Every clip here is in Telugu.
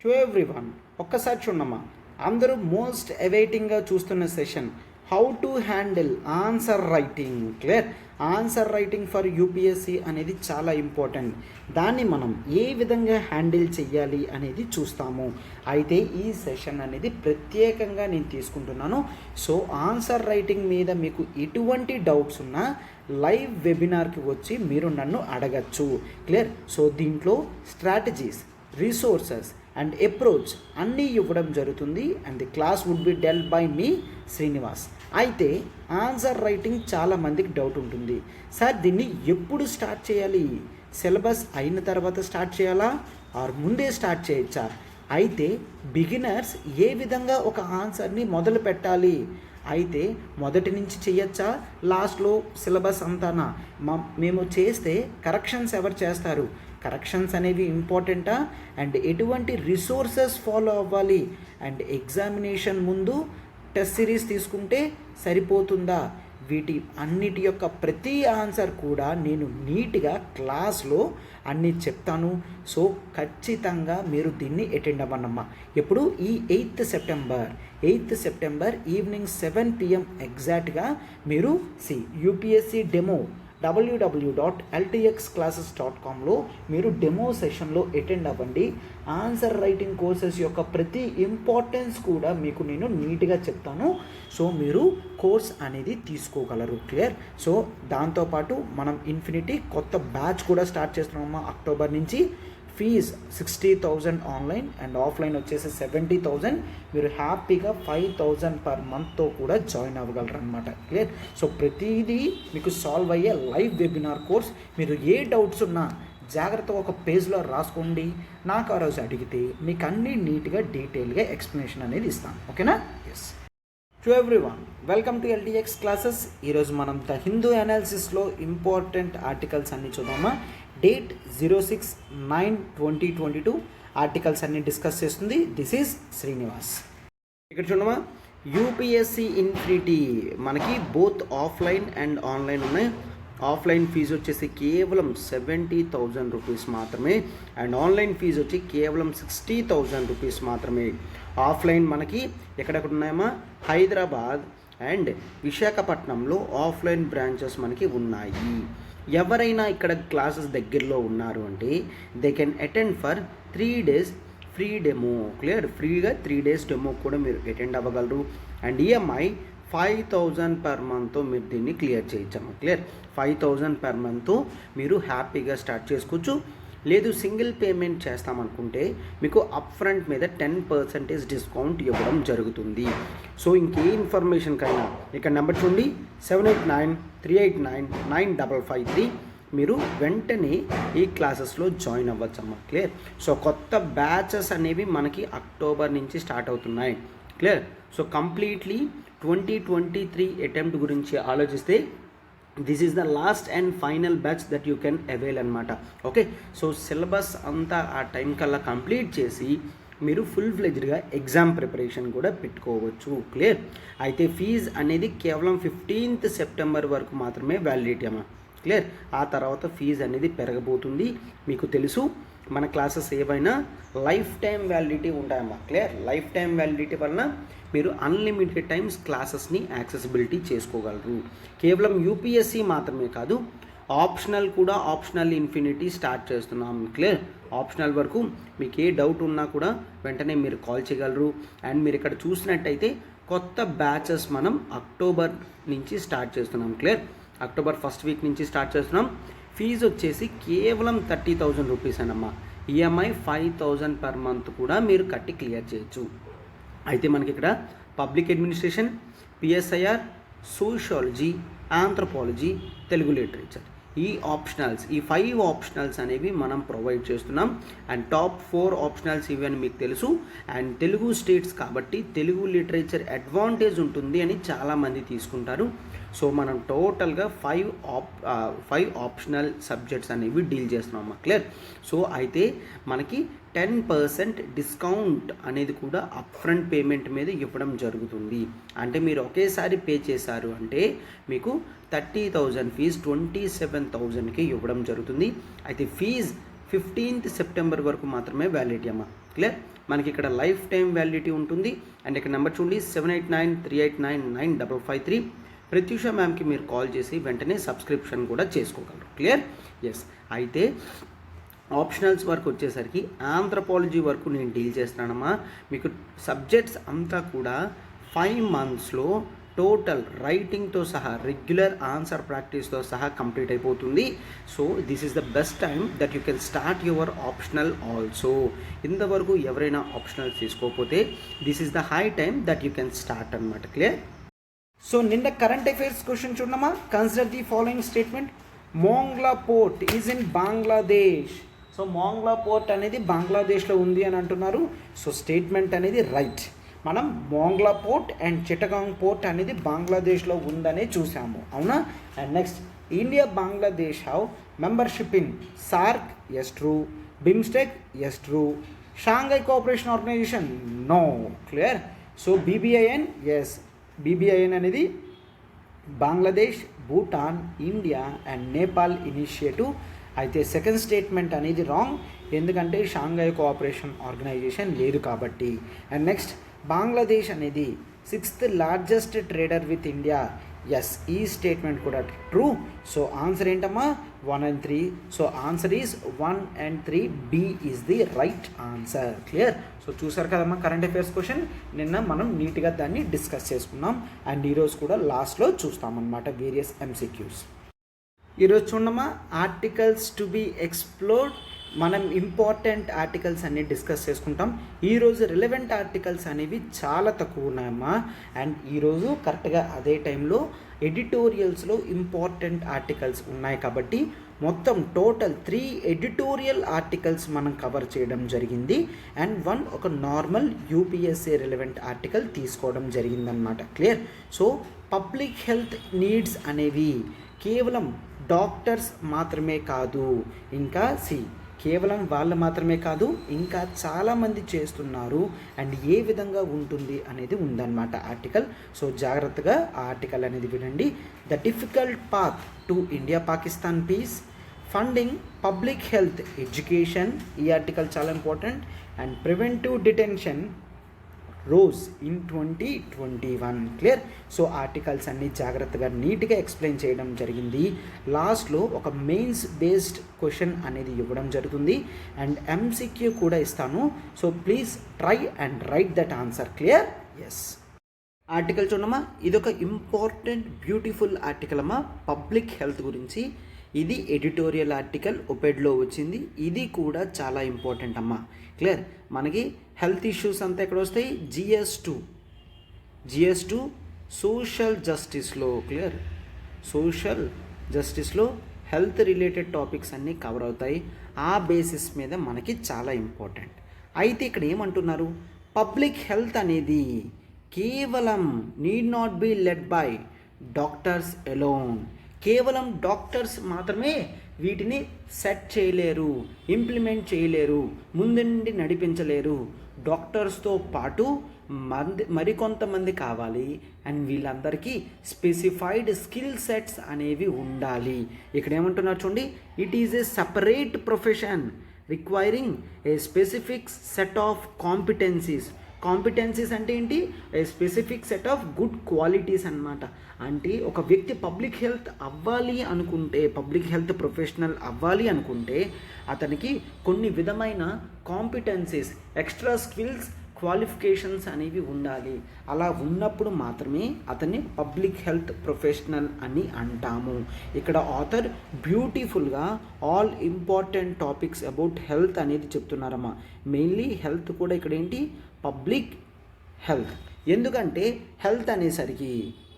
టు ఎవ్రీవన్ ఒక్కసారి చూడమ్మా, అందరూ మోస్ట్ అవైటింగ్గా చూస్తున్న session how to handle answer writing. Clear? Answer writing for UPSC అనేది చాలా ఇంపార్టెంట్. దాన్ని మనం ఏ విధంగా హ్యాండిల్ చెయ్యాలి అనేది చూస్తాము. అయితే ఈ సెషన్ అనేది ప్రత్యేకంగా నేను తీసుకుంటున్నాను. సో ఆన్సర్ రైటింగ్ మీద మీకు ఎటువంటి డౌట్స్ ఉన్నా లైవ్ వెబినార్కి వచ్చి మీరు నన్ను అడగచ్చు. క్లియర్? సో దీంట్లో స్ట్రాటజీస్, రిసోర్సెస్ అండ్ అప్రోచ్ అన్నీ ఇవ్వడం జరుగుతుంది. And the class would be dealt by me Srinivas. అయితే ఆన్సర్ రైటింగ్ చాలామందికి డౌట్ ఉంటుంది, సార్ దీన్ని ఎప్పుడు స్టార్ట్ చేయాలి? సిలబస్ అయిన తర్వాత స్టార్ట్ చేయాలా ఆర్ ముందే స్టార్ట్ చేయొచ్చా? అయితే బిగినర్స్ ఏ విధంగా ఒక ఆన్సర్ని మొదలు పెట్టాలి? అయితే మొదటి నుంచి చేయొచ్చా, లాస్ట్లో సిలబస్ అంతానా? మేము చేస్తే కరెక్షన్స్ ఎవరు చేస్తారు? కరెక్షన్స్ అనేవి ఇంపార్టెంటా? అండ్ ఎటువంటి రిసోర్సెస్ ఫాలో అవ్వాలి? అండ్ ఎగ్జామినేషన్ ముందు టెస్ట్ సిరీస్ తీసుకుంటే సరిపోతుందా? వీటి అన్నిటి యొక్క ప్రతి ఆన్సర్ కూడా నేను నీట్గా క్లాస్లో అన్నీ చెప్తాను. సో ఖచ్చితంగా మీరు దీన్ని అటెండ్ అవ్వనమ్మా. ఎప్పుడు? ఈ 8th సెప్టెంబర్ ఈవినింగ్ 7 PM ఎగ్జాక్ట్గా మీరు యూపీఎస్సి డెమో www.ltxclasses.comలో మీరు డెమో సెషన్లో అటెండ్ అవ్వండి. ఆన్సర్ రైటింగ్ కోర్సెస్ యొక్క ప్రతి ఇంపార్టెన్స్ కూడా మీకు నేను నీట్గా చెప్తాను. సో మీరు కోర్స్ అనేది తీసుకోగలరు. క్లియర్? సో దాంతోపాటు మనం ఇన్ఫినిటీ కొత్త బ్యాచ్ కూడా స్టార్ట్ చేస్తున్నామమ్మా. అక్టోబర్ నుంచి ఫీజ్ 60,000 ఆన్లైన్ అండ్ ఆఫ్లైన్ వచ్చేసి 70,000. మీరు హ్యాపీగా 5,000 పర్ మంత్తో కూడా జాయిన్ అవ్వగలరు అనమాట. క్లియర్? సో ప్రతిదీ మీకు సాల్వ్ అయ్యే లైవ్ వెబినార్ కోర్స్. మీరు ఏ డౌట్స్ ఉన్నా జాగ్రత్తగా ఒక పేజ్లో రాసుకోండి. నాకు ఆ రోజు అడిగితే మీకు అన్నీ నీట్గా డీటెయిల్గా ఎక్స్ప్లెనేషన్ అనేది ఇస్తాను. ఓకేనా? Yes. To everyone, welcome to LTX classes. ఈరోజు మనం ద హిందూ అనాలిసిస్లో ఇంపార్టెంట్ ఆర్టికల్స్ అన్నీ చూద్దామా. డేట్ 06/9/2022 ఆర్టికల్స్ అన్ని డిస్కస్ చేస్తుంది. This is Srinivas. ఇక్కడ చూడమా, యూపీఎస్సి ఇన్ఫినిటీ మనకి బోత్ ఆఫ్లైన్ అండ్ ఆన్లైన్ ఉన్నాయి. ఆఫ్లైన్ ఫీజు వచ్చేసి కేవలం 70,000 రూపీస్ మాత్రమే అండ్ ఆన్లైన్ ఫీజు వచ్చి కేవలం 60,000 రూపీస్ మాత్రమే. ఆఫ్లైన్ మనకి ఎక్కడెక్కడ ఉన్నాయమ్మా? హైదరాబాద్ అండ్ విశాఖపట్నంలో ఆఫ్లైన్ బ్రాంచెస్ మనకి ఉన్నాయి. ఎవరైనా ఇక్కడ క్లాసెస్ దగ్గరలో ఉన్నారు అంటే they can attend for 3 days free demo. Clear? ఫ్రీగా 3 days డెమో కూడా మీరు అటెండ్ అవ్వగలరు. అండ్ ఈఎంఐ 5,000 పర్ మంత్తో మీరు దీన్ని క్లియర్ చేయొచ్చమ్మా. క్లియర్? 5,000 పర్ మంత్తో మీరు హ్యాపీగా స్టార్ట్ చేసుకోవచ్చు. లేదు సింగిల్ పేమెంట్ చేస్తామనుకుంటే మీకు అప్ ఫ్రంట్ మీద 10% డిస్కౌంట్ ఇవ్వడం జరుగుతుంది. సో ఇంకే ఇన్ఫర్మేషన్కైనా ఇక్కడ నెంబర్ చూడండి, 7893899553. మీరు వెంటనే ఈ క్లాసెస్లో జాయిన్ అవ్వచ్చమ్మా. క్లియర్? సో కొత్త బ్యాచెస్ అనేవి మనకి అక్టోబర్ నుంచి స్టార్ట్ అవుతున్నాయి. క్లియర్? సో కంప్లీట్లీ 2023 అటెంప్ట్ గురించి ఆలోచిస్తే this is the last and final batch that you can avail అనమాట. ఓకే? సో సిలబస్ అంతా ఆ టైం కల్లా కంప్లీట్ చేసి మీరు ఫుల్ ఫ్లెజ్డ్గా ఎగ్జామ్ ప్రిపరేషన్ కూడా పెట్టుకోవచ్చు. క్లియర్? అయితే ఫీజ్ అనేది కేవలం 15th సెప్టెంబర్ వరకు మాత్రమే వ్యాలిడిటీ అమ్మా. క్లియర్? ఆ తర్వాత ఫీజు అనేది పెరగబోతుంది. మీకు తెలుసు మన క్లాసెస్ ఏవైనా లైఫ్ టైం వ్యాలిడిటీ ఉంటాయమ్మా. క్లియర్? లైఫ్ టైం వ్యాలిడిటీ వలన మీరు అన్లిమిటెడ్ టైమ్స్ క్లాసెస్ని యాక్సెసిబిలిటీ చేసుకోగలరు. కేవలం యూపీఎస్సి మాత్రమే కాదు, ఆప్షనల్ కూడా ఆప్షనల్ ఇన్ఫినిటీ స్టార్ట్ చేస్తున్నాం. క్లియర్? ఆప్షనల్ వరకు మీకు ఏ డౌట్ ఉన్నా కూడా వెంటనే మీరు కాల్ చేయగలరు. అండ్ మీరు ఇక్కడ చూసినట్టయితే కొత్త బ్యాచెస్ మనం అక్టోబర్ నుంచి స్టార్ట్ చేస్తున్నాం. క్లియర్? అక్టోబర్ 1st వీక్ నుంచి స్టార్ట్ చేస్తున్నాం. ఫీజు వచ్చేసి కేవలం 30,000 రూపీస్ అనమ్మా. ఈఎంఐ 5,000 పర్ మంత్ కూడా మీరు కట్టి క్లియర్ చేయొచ్చు. అయితే మనకి ఇక్కడ public administration, PSIR, sociology, anthropology, Telugu literature, ఈ 5 ఆప్షనల్స్ అనేవి మనం ప్రొవైడ్ చేస్తున్నాం. అండ్ టాప్ 4 ఆప్షనల్స్ ఇవి అని మీకు తెలుసు. అండ్ తెలుగు స్టేట్స్ కాబట్టి తెలుగు లిటరేచర్ అడ్వాంటేజ్ ఉంటుంది అని చాలామంది తీసుకుంటారు. సో మనం టోటల్గా 5 ఆప్షనల్ సబ్జెక్ట్స్ అనేవి డీల్ చేస్తున్నామమ్మా. క్లియర్? సో అయితే మనకి 10% డిస్కౌంట్ అనేది కూడా అప్ ఫ్రంట్ పేమెంట్ మీద ఇవ్వడం జరుగుతుంది. అంటే మీరు ఒకేసారి పే చేశారు అంటే మీకు 30,000 ఫీజ్ 27,000కి ఇవ్వడం జరుగుతుంది. అయితే ఫీజ్ 15th సెప్టెంబర్ వరకు మాత్రమే వ్యాలిడిటీ అమ్మా. క్లియర్. మనకి ఇక్కడ లైఫ్ టైం వ్యాలిడిటీ ఉంటుంది. అండ్ ఇక్కడ నెంబర్ చూడండి 7893899553. ప్రత్యూష మ్యామ్కి మీరు కాల్ చేసి వెంటనే సబ్స్క్రిప్షన్ కూడా చేసుకోగలరు. క్లియర్. ఎస్. అయితే ఆప్షనల్స్ వరకు వచ్చేసరికి ఆంథ్రపాలజీ వరకు నేను డీల్ చేస్తున్నానమ్మా. మీకు సబ్జెక్ట్స్ అంతా కూడా 5 monthsలో టోటల్ రైటింగ్తో సహా రెగ్యులర్ ఆన్సర్ ప్రాక్టీస్తో సహా కంప్లీట్ అయిపోతుంది. So this is the best time that you can start your optional also. ఇంతవరకు ఎవరైనా ఆప్షనల్స్ తీసుకోకపోతే this is the high time that you can start అనమాట. క్లియర్. సో నిన్న కరెంట్ అఫైర్స్ క్వశ్చన్ చూడమ్మా. Consider the following statement. Mongla port is in Bangladesh. So Mongla port అనేది బంగ్లాదేశ్లో ఉంది అని అంటున్నారు. సో స్టేట్మెంట్ అనేది రైట్. మనం Mongla port and Chittagong port అనేది బంగ్లాదేశ్లో ఉందనే చూసాము, అవునా. And next, India Bangladesh have membership in SAARC, yes true. BIMSTEC, yes true. Shanghai Cooperation Organisation, no. Clear. So BBIN, yes. BBIN అనేది Bangladesh, Bhutan, India and Nepal initiative. అయితే సెకండ్ స్టేట్మెంట్ అనేది రాంగ్, ఎందుకంటే షాంఘై కోఆపరేషన్ ఆర్గనైజేషన్ లేదు కాబట్టి. అండ్ నెక్స్ట్, బంగ్లాదేశ్ అనేది 6th largest trader with India. Yes, ఈ స్టేట్మెంట్ కూడా ట్రూ. సో ఆన్సర్ ఏంటమ్మా? 1 and 3. So answer is 1 and 3. B is the right answer. Clear. So చూసారు కదమ్మా కరెంట్ అఫైర్స్ క్వశ్చన్. నిన్న మనం నీట్గా దాన్ని డిస్కస్ చేసుకున్నాం. అండ్ ఈరోజు కూడా లాస్ట్లో చూస్తామన్నమాట వేరియస్ MCQs. ఈరోజు చూడమ్మా, ఆర్టికల్స్ టు బీ ఎక్స్ప్లోర్డ్. మనం ఇంపార్టెంట్ ఆర్టికల్స్ అన్ని డిస్కస్ చేసుకుంటాం. ఈరోజు రిలవెంట్ ఆర్టికల్స్ అనేవి చాలా తక్కువ ఉన్నాయమ్మా. అండ్ ఈరోజు కరెక్ట్గా అదే టైంలో ఎడిటోరియల్స్లో ఇంపార్టెంట్ ఆర్టికల్స్ ఉన్నాయి కాబట్టి మొత్తం టోటల్ 3 ఎడిటోరియల్ ఆర్టికల్స్ మనం కవర్ చేయడం జరిగింది. అండ్ 1 ఒక నార్మల్ UPSC రిలవెంట్ ఆర్టికల్ తీసుకోవడం జరిగిందనమాట. Clear. So public health needs అనేవి కేవలం డాక్టర్స్ మాత్రమే కాదు, ఇంకా కేవలం వాళ్ళు మాత్రమే కాదు, ఇంకా చాలామంది చేస్తున్నారు. అండ్ ఏ విధంగా ఉంటుంది అనేది ఉందన్నమాట ఆర్టికల్. సో జాగ్రత్తగా ఆ ఆర్టికల్ అనేది వినండి. The difficult path to India Pakistan peace, funding public health education, ఈ ఆర్టికల్ చాలా important. And preventive detention rose in 2021. Clear. So articles అన్నీ జాగ్రత్తగా నీట్గా ఎక్స్ప్లెయిన్ చేయడం జరిగింది. లాస్ట్లో ఒక మెయిన్స్ బేస్డ్ క్వశ్చన్ అనేది ఇవ్వడం జరుగుతుంది. అండ్ MCQ కూడా ఇస్తాను. So please try and write that answer. Clear. Yes. Article చూడమ్మా, ఇదొక ఇంపార్టెంట్ బ్యూటిఫుల్ ఆర్టికల్ అమ్మా పబ్లిక్ హెల్త్ గురించి. ఇది ఎడిటోరియల్ ఆర్టికల్, ఒపెడ్లో వచ్చింది. ఇది కూడా చాలా ఇంపార్టెంట్ అమ్మా. క్లియర్. మనకి హెల్త్ ఇష్యూస్ అంతా ఎక్కడ వస్తాయి? GS2 సోషల్ జస్టిస్లో. క్లియర్. సోషల్ జస్టిస్లో హెల్త్ రిలేటెడ్ టాపిక్స్ అన్నీ కవర్ అవుతాయి. ఆ బేసిస్ మీద మనకి చాలా ఇంపార్టెంట్. అయితే ఇక్కడ ఏమంటున్నారు? పబ్లిక్ హెల్త్ అనేది కేవలం need not be led by doctors alone. కేవలం డాక్టర్స్ మాత్రమే వీటిని సెట్ చేయలేరు, ఇంప్లిమెంట్ చేయలేరు, ముందుండి నడిపించలేరు. డాక్టర్స్తో పాటు మరికొంతమంది కావాలి. అండ్ వీళ్ళందరికీ స్పెసిఫైడ్ స్కిల్ సెట్స్ అనేవి ఉండాలి. ఇక్కడ ఏమంటున్నారు చూడండి, it is a separate profession requiring a specific set of competencies. Competencies అంటే ఏంటి? A specific set of good qualities అన్నమాట. అంటే ఒక వ్యక్తి పబ్లిక్ హెల్త్ అవ్వాలి అనుకుంటే, పబ్లిక్ హెల్త్ ప్రొఫెషనల్ అవ్వాలి అనుకుంటే అతనికి కొన్ని విధమైన కాంపిటెన్సీస్, ఎక్స్ట్రా స్కిల్స్, క్వాలిఫికేషన్స్ అనేవి ఉండాలి. అలా ఉన్నప్పుడు మాత్రమే అతన్ని పబ్లిక్ హెల్త్ ప్రొఫెషనల్ అని అంటాము. ఇక్కడ ఆథర్ బ్యూటిఫుల్గా all important topics about health అనేది చెప్తున్నారమ్మా. మెయిన్లీ హెల్త్ కూడా ఇక్కడ ఏంటి? Public health. ఎందుకంటే హెల్త్ అనేసరికి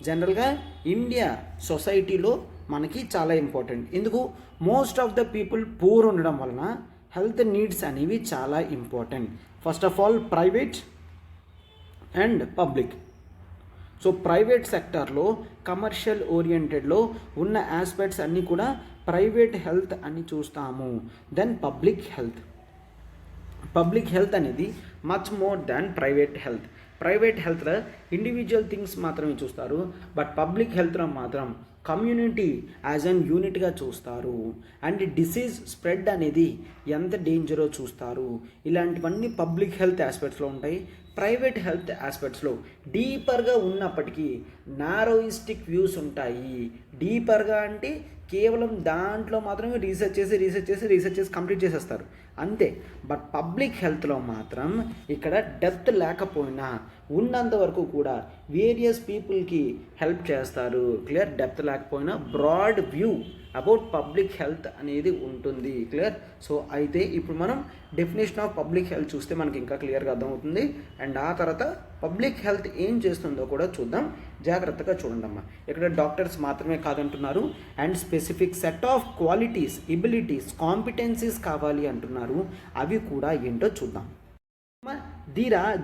జనరల్గా ఇండియా సొసైటీలో మనకి చాలా ఇంపార్టెంట్. ఎందుకు? Most of the people poor ఉండడం వలన హెల్త్ నీడ్స్ అనేవి చాలా important. First of all private and public. So private సెక్టార్లో కమర్షియల్ ఓరియంటెడ్లో ఉన్న ఆస్పెక్ట్స్ అన్నీ కూడా ప్రైవేట్ హెల్త్ అని చూస్తాము. Then public health. Public health అనేది much more than private health. Private హెల్త్లో ఇండివిజువల్ థింగ్స్ మాత్రమే చూస్తారు. బట్ పబ్లిక్ హెల్త్లో మాత్రం కమ్యూనిటీ యాజ్ అన్ యూనిట్గా చూస్తారు, అండ్ డిసీజ్ స్ప్రెడ్ అనేది ఎంత డేంజరో చూస్తారు. ఇలాంటివన్నీ పబ్లిక్ హెల్త్ ఆస్పెక్ట్స్లో ఉంటాయి. ప్రైవేట్ హెల్త్ ఆస్పెక్ట్స్లో డీపర్గా ఉన్నప్పటికీ నారోయిస్టిక్ వ్యూస్ ఉంటాయి. డీపర్గా అంటే కేవలం దాంట్లో మాత్రమే రీసెర్చ్ చేసి కంప్లీట్ చేసేస్తారు అంతే. బట్ పబ్లిక్ హెల్త్లో మాత్రం ఇక్కడ డెప్త్ లేకపోయినా ఉన్నంత వరకు కూడా వేరియస్ పీపుల్కి హెల్ప్ చేస్తారు. క్లియర్? డెప్త్ లేకపోయినా broad view about public health అనేది ఉంటుంది. క్లియర్? సో అయితే ఇప్పుడు మనం డెఫినేషన్ ఆఫ్ పబ్లిక్ హెల్త్ చూస్తే మనకి ఇంకా క్లియర్గా అర్థమవుతుంది. అండ్ ఆ తర్వాత పబ్లిక్ హెల్త్ ఏం చేస్తుందో కూడా చూద్దాం. జాగ్రత్తగా చూడండి అమ్మా. ఇక్కడ డాక్టర్స్ మాత్రమే కాదంటున్నారు, and specific set of qualities, abilities, competencies కావాలి అంటున్నారు. అవి కూడా ఏంటో చూద్దాం.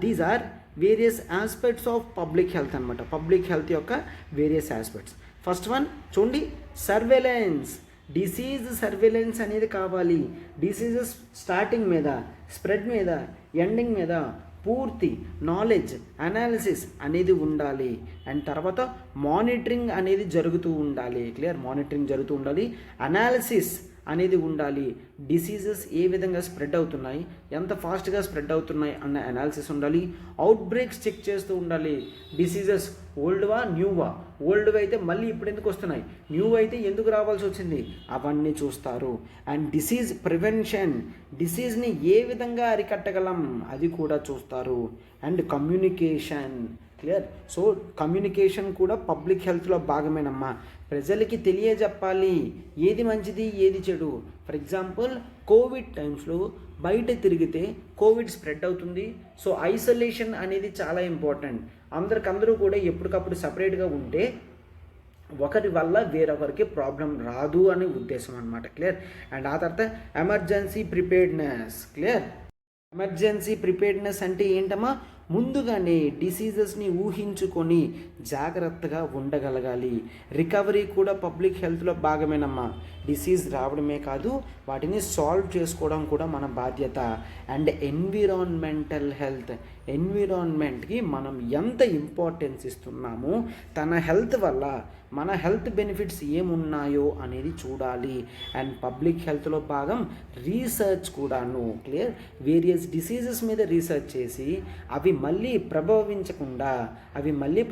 These are various aspects of public health అనమాట. పబ్లిక్ హెల్త్ యొక్క వేరియస్ ఆస్పెక్ట్స్. ఫస్ట్ వన్ చూడండి, సర్వేలెన్స్. డిసీజ్ సర్వేలెన్స్ అనేది కావాలి. డిసీజెస్ స్టార్టింగ్ మీద, స్ప్రెడ్ మీద, ఎండింగ్ మీద పూర్తి నాలెడ్జ్, అనాలిసిస్ అనేది ఉండాలి. అండ్ తర్వాత మానిటరింగ్ అనేది జరుగుతూ ఉండాలి. క్లియర్? మానిటరింగ్ జరుగుతూ ఉండాలి, అనాలిసిస్ అనేది ఉండాలి. డిసీజెస్ ఏ విధంగా స్ప్రెడ్ అవుతున్నాయి, ఎంత ఫాస్ట్గా స్ప్రెడ్ అవుతున్నాయి అన్న అనాలిసిస్ ఉండాలి. అవుట్ బ్రేక్స్ చెక్ చేస్తూ ఉండాలి. డిసీజెస్ ఓల్డ్వా న్యూవా, ఓల్డ్వి అయితే మళ్ళీ ఇప్పుడు ఎందుకు వస్తున్నాయి, న్యూ అయితే ఎందుకు రావాల్సి వచ్చింది, అవన్నీ చూస్తారు. అండ్ డిసీజ్ ప్రివెన్షన్, డిసీజ్ని ఏ విధంగా అరికట్టగలం అది కూడా చూస్తారు. And communication. Clear? So communication కూడా పబ్లిక్ హెల్త్లో భాగమేనమ్మా. ప్రజలకి తెలియజెప్పాలి ఏది మంచిది ఏది చెడు. ఫర్ ఎగ్జాంపుల్ కోవిడ్ టైమ్స్లో బయట తిరిగితే కోవిడ్ స్ప్రెడ్ అవుతుంది. సో ఐసోలేషన్ అనేది చాలా ఇంపార్టెంట్. అందరికందరూ కూడా ఎప్పటికప్పుడు సపరేట్గా ఉంటే ఒకరి వల్ల వేరొకరికి ప్రాబ్లం రాదు అనే ఉద్దేశం అనమాట. క్లియర్? అండ్ ఆ తర్వాత emergency preparedness. Clear? Emergency preparedness అంటే ఏంటమ్మా, ముందుగానే డిసీజెస్ని ఊహించుకొని జాగ్రత్తగా ఉండగలగాలి. రికవరీ కూడా పబ్లిక్ హెల్త్లో భాగమేనమ్మా. డిసీజ్ రావడమే కాదు, వాటిని సాల్వ్ చేసుకోవడం కూడా మన బాధ్యత. అండ్ ఎన్విరాన్మెంటల్ హెల్త్, ఎన్విరాన్మెంట్కి మనం ఎంత ఇంపార్టెన్స్ ఇస్తున్నామో, తన హెల్త్ వల్ల మన హెల్త్ బెనిఫిట్స్ ఏమున్నాయో అనేది చూడాలి. అండ్ పబ్లిక్ హెల్త్లో భాగం రీసెర్చ్ కూడాను. క్లియర్? వేరియస్ డిసీజెస్ మీద రీసెర్చ్ చేసి అవి మళ్ళీ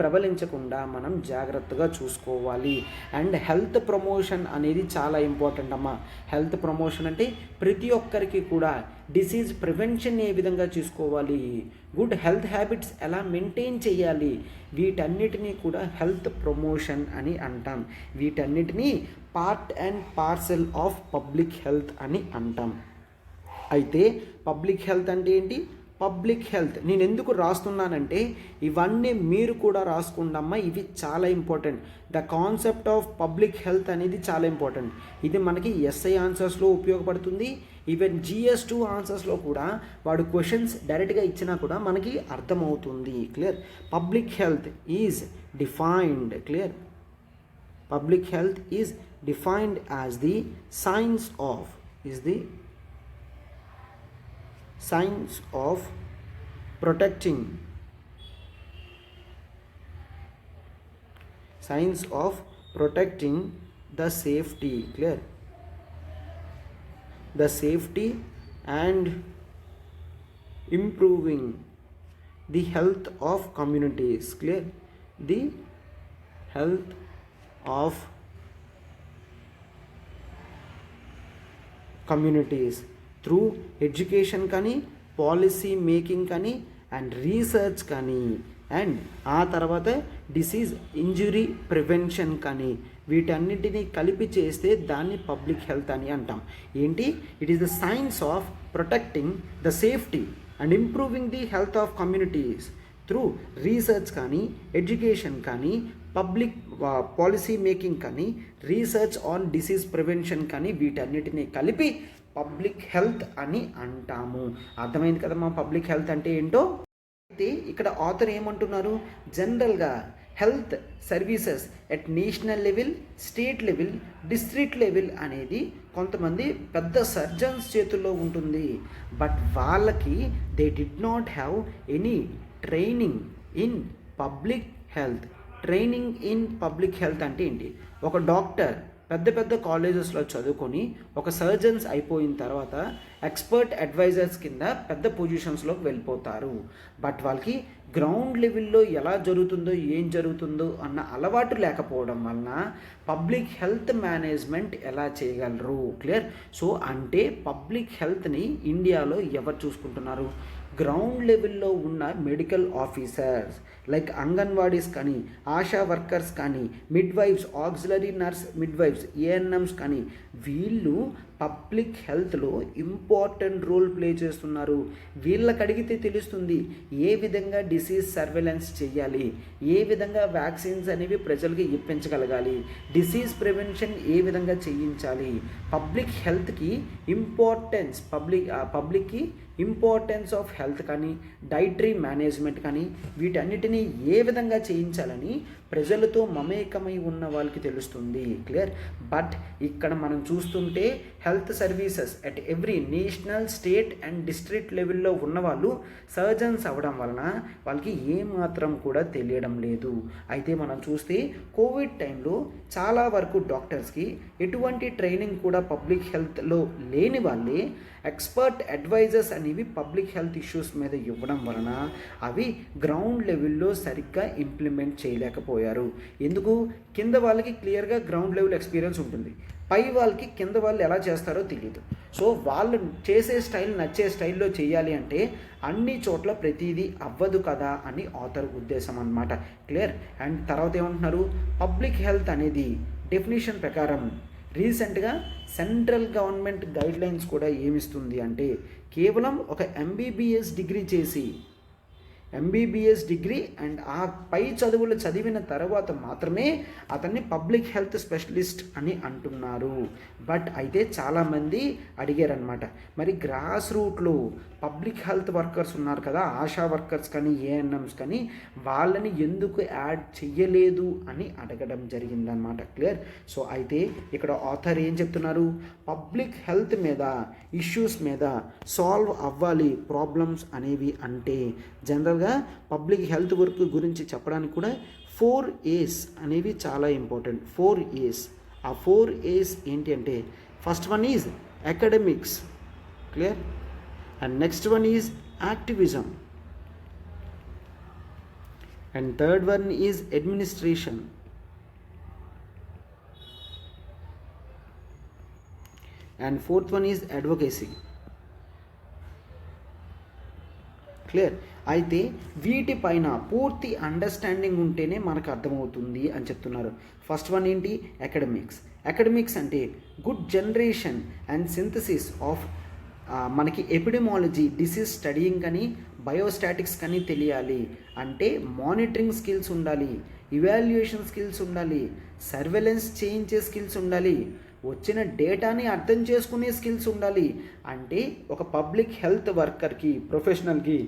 ప్రబలించకుండా మనం జాగ్రత్తగా చూసుకోవాలి. అండ్ హెల్త్ ప్రమోషన్ అనేది చాలా ఇంపార్టెంట్ అమ్మా. హెల్త్ ప్రమోషన్ అంటే ప్రతి ఒక్కరికి కూడా డిసీజ్ ప్రివెన్షన్ ఏ విధంగా చూసుకోవాలి, గుడ్ హెల్త్ హ్యాబిట్స్ ఎలా మెయింటైన్ చేయాలి, వీటన్నిటినీ కూడా హెల్త్ ప్రమోషన్ అని అంటాం. వీటన్నిటినీ part and parcel of public health అని అంటాం. అయితే పబ్లిక్ హెల్త్ అంటే ఏంటి? పబ్లిక్ హెల్త్ నేను ఎందుకు రాస్తున్నానంటే ఇవన్నీ మీరు కూడా రాసుకుండమ్మా. ఇవి చాలా important. The concept of public health అనేది చాలా ఇంపార్టెంట్. ఇది మనకి ఎస్ఐ ఆన్సర్స్లో ఉపయోగపడుతుంది. ఈవెన్ GS2 ఆన్సర్స్లో కూడా వాడు క్వశ్చన్స్ డైరెక్ట్గా ఇచ్చినా కూడా మనకి అర్థమవుతుంది. Clear? Public health is defined. Clear? Public health is defined as the science of protecting the safety. Clear? The safety and improving the health of communities. Clear? The health of communities through education కానీ, పాలసీ మేకింగ్ కానీ, అండ్ రీసెర్చ్ కానీ, అండ్ ఆ తర్వాత డిసీజ్ ఇంజురీ ప్రివెన్షన్ కానీ, వీటన్నిటినీ కలిపి చేస్తే దాన్ని పబ్లిక్ హెల్త్ అని అంటాం. ఏంటి? It is the science of protecting the safety and improving the health of communities through research కానీ, ఎడ్యుకేషన్ కానీ, పబ్లిక్ పాలసీ మేకింగ్ కానీ, రీసెర్చ్ ఆన్ డిసీజ్ ప్రివెన్షన్ కానీ, వీటన్నిటినీ కలిపి పబ్లిక్ హెల్త్ అని అంటాము. అర్థమైంది కదమ్మా పబ్లిక్ హెల్త్ అంటే ఏంటో. అయితే ఇక్కడ ఆథర్ ఏమంటున్నారు, జనరల్గా health services at national level, state level, district level అనేది కొంతమంది పెద్ద సర్జన్స్ చేతుల్లో ఉంటుంది. బట్ వాళ్ళకి they did not have any training in public health. Training in public health అంటే ఏంటి? ఒక డాక్టర్ పెద్ద పెద్ద కాలేజెస్లో చదువుకొని ఒక సర్జన్స్ అయిపోయిన తర్వాత ఎక్స్పర్ట్ అడ్వైజర్స్ కింద పెద్ద పొజిషన్స్లోకి వెళ్ళిపోతారు. బట్ వాళ్ళకి గ్రౌండ్ లెవెల్లో ఎలా జరుగుతుందో ఏం జరుగుతుందో అన్న అలవాటు లేకపోవడం వలన పబ్లిక్ హెల్త్ మేనేజ్మెంట్ ఎలా చేయగలరు? క్లియర్. సో అంటే పబ్లిక్ హెల్త్ని ఇండియాలో ఎవరు చూసుకుంటున్నారు? గ్రౌండ్ లెవెల్లో ఉన్న మెడికల్ ఆఫీసర్స్ లైక్ అంగన్వాడీస్ కానీ, ఆశా వర్కర్స్ కానీ, midwives, auxiliary nurse midwives, ANMs కానీ వీళ్ళు పబ్లిక్ హెల్త్లో ఇంపార్టెంట్ రోల్ ప్లే చేస్తున్నారు. వీళ్ళకి అడిగితే తెలుస్తుంది ఏ విధంగా డిసీజ్ సర్వేలెన్స్ చేయాలి, ఏ విధంగా వ్యాక్సిన్స్ అనేవి ప్రజలకి ఇప్పించగలగాలి, డిసీజ్ ప్రివెన్షన్ ఏ విధంగా చేయించాలి, పబ్లిక్ హెల్త్కి పబ్లిక్కి ఇంపార్టెన్స్ ఆఫ్ హెల్త్ కానీ, డైటరీ మేనేజ్మెంట్ కానీ వీటన్నిటినీ ఏ విధంగా చేయించాలని ప్రజలతో మమేకమై ఉన్న వాళ్ళకి తెలుస్తుంది. క్లియర్. బట్ ఇక్కడ మనం చూస్తుంటే health services at every national, state and district లెవెల్లో ఉన్నవాళ్ళు సర్జన్స్ అవ్వడం వలన వాళ్ళకి ఏమాత్రం కూడా తెలియడం లేదు. అయితే మనం చూస్తే కోవిడ్ టైంలో చాలా వరకు డాక్టర్స్కి ఎటువంటి ట్రైనింగ్ కూడా పబ్లిక్ హెల్త్లో లేని వాళ్ళే ఎక్స్పర్ట్ అడ్వైజర్స్ అనేవి పబ్లిక్ హెల్త్ ఇష్యూస్ మీద ఇవ్వడం వలన అవి గ్రౌండ్ లెవెల్లో సరిగ్గా ఇంప్లిమెంట్ చేయలేకపోయారు. ఎందుకు? కింద వాళ్ళకి క్లియర్గా గ్రౌండ్ లెవెల్ ఎక్స్పీరియన్స్ ఉంటుంది, పై వాళ్ళకి కింద వాళ్ళు ఎలా చేస్తారో తెలియదు. సో వాళ్ళు చేసే స్టైల్ నచ్చే స్టైల్లో చేయాలి అంటే అన్ని చోట్ల ప్రతిదీ అవ్వదు కదా అని ఆథర్ ఉద్దేశం అన్నమాట. క్లియర్. అండ్ తర్వాత ఏమంటున్నారు? పబ్లిక్ హెల్త్ అనేది డెఫినేషన్ ప్రకారం రీసెంట్గా సెంట్రల్ గవర్నమెంట్ గైడ్లైన్స్ కూడా ఏమిస్తుంది అంటే కేవలం ఒక ఎంబీబీఎస్ డిగ్రీ అండ్ ఆ పై చదువులు చదివిన తర్వాత మాత్రమే అతన్ని పబ్లిక్ హెల్త్ స్పెషలిస్ట్ అని అంటున్నారు. బట్ అయితే చాలామంది అడిగారనమాట, మరి గ్రాస్ రూట్లో పబ్లిక్ హెల్త్ వర్కర్స్ ఉన్నారు కదా, ఆశా వర్కర్స్ కానీ, ఏఎన్ఎమ్స్ కానీ వాళ్ళని ఎందుకు యాడ్ చెయ్యలేదు అని అడగడం జరిగిందనమాట. క్లియర్. సో అయితే ఇక్కడ ఆథర్ ఏం చెప్తున్నారు? పబ్లిక్ హెల్త్ మీద ఇష్యూస్ మీద సాల్వ్ అవ్వాలి ప్రాబ్లమ్స్ అనేవి అంటే జనరల్గా పబ్లిక్ హెల్త్ వర్క్ గురించి చెప్పడానికి కూడా 4 A's అనేవి చాలా ఇంపార్టెంట్. 4 A's. ఆ 4 A's ఏంటి అంటే first one is academics. Clear. And next one is activism. And third one is administration. And fourth one is advocacy. Clear. అయితే వీటిపైన పూర్తి అండర్స్టాండింగ్ ఉంటేనే మనకు అర్థమవుతుంది అని చెప్తున్నారు. ఫస్ట్ వన్ ఏంటి? అకాడమిక్స్ అంటే good generation and synthesis of మనకి ఎపిడెమాలజీ, డిసీజ్ స్టడీయింగ్ కానీ, బయోస్టాటిక్స్ కానీ తెలియాలి అంటే మానిటరింగ్ స్కిల్స్ ఉండాలి, ఇవాల్యుయేషన్ స్కిల్స్ ఉండాలి, సర్వేలెన్స్ చేయించే స్కిల్స్ ఉండాలి, వచ్చిన డేటాని అర్థం చేసుకునే స్కిల్స్ ఉండాలి. అంటే ఒక పబ్లిక్ హెల్త్ వర్కర్కి, ప్రొఫెషనల్కి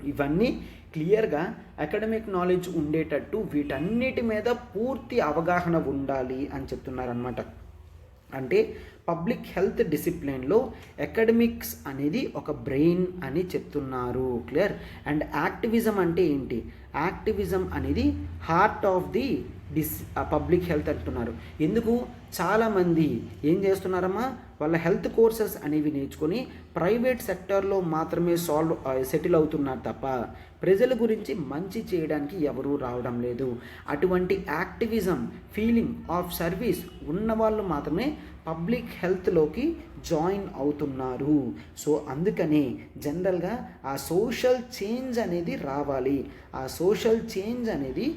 ఇవన్నీ క్లియర్గా అకాడమిక్ నాలెడ్జ్ ఉండేటట్టు వీటన్నిటి మీద పూర్తి అవగాహన ఉండాలి అని చెప్తున్నారనమాట. అంటే పబ్లిక్ హెల్త్ డిసిప్లిన్లో అకాడమిక్స్ అనేది ఒక బ్రెయిన్ అని చెప్తున్నారు. క్లియర్. అండ్ యాక్టివిజం అంటే ఏంటి? యాక్టివిజం అనేది heart of the public health అంటున్నారు. ఎందుకు? చాలామంది ఏం చేస్తున్నారమ్మా, వాళ్ళ హెల్త్ కోర్సెస్ అనేవి నేర్చుకొని ప్రైవేట్ సెక్టార్లో మాత్రమే సెటిల్ అవుతున్నారు తప్ప ప్రజల గురించి మంచి చేయడానికి ఎవరూ రావడం లేదు. అటువంటి యాక్టివిజం, ఫీలింగ్ ఆఫ్ సర్వీస్ ఉన్నవాళ్ళు మాత్రమే పబ్లిక్ హెల్త్లోకి జాయిన్ అవుతున్నారు. సో అందుకనే జనరల్గా ఆ సోషల్ చేంజ్ అనేది రావాలి. ఆ సోషల్ చేంజ్ అనేది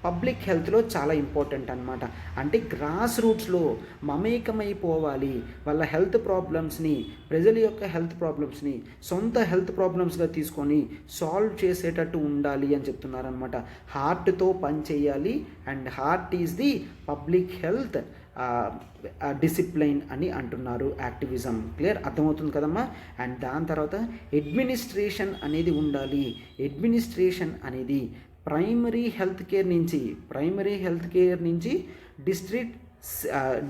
పబ్లిక్ హెల్త్లో చాలా ఇంపార్టెంట్ అనమాట. అంటే గ్రాస్ రూట్స్లో మమేకమైపోవాలి. వాళ్ళ హెల్త్ ప్రాబ్లమ్స్ని, ప్రజల యొక్క హెల్త్ ప్రాబ్లమ్స్ని సొంత హెల్త్ ప్రాబ్లమ్స్గా తీసుకొని సాల్వ్ చేసేటట్టు ఉండాలి అని చెప్తున్నారనమాట. హార్ట్తో పని చేయాలి and heart is the public health discipline అని అంటున్నారు యాక్టివిజం. క్లియర్. అర్థమవుతుంది కదమ్మా. అండ్ దాని తర్వాత అడ్మినిస్ట్రేషన్ అనేది ఉండాలి. అడ్మినిస్ట్రేషన్ అనేది ప్రైమరీ హెల్త్ కేర్ నుంచి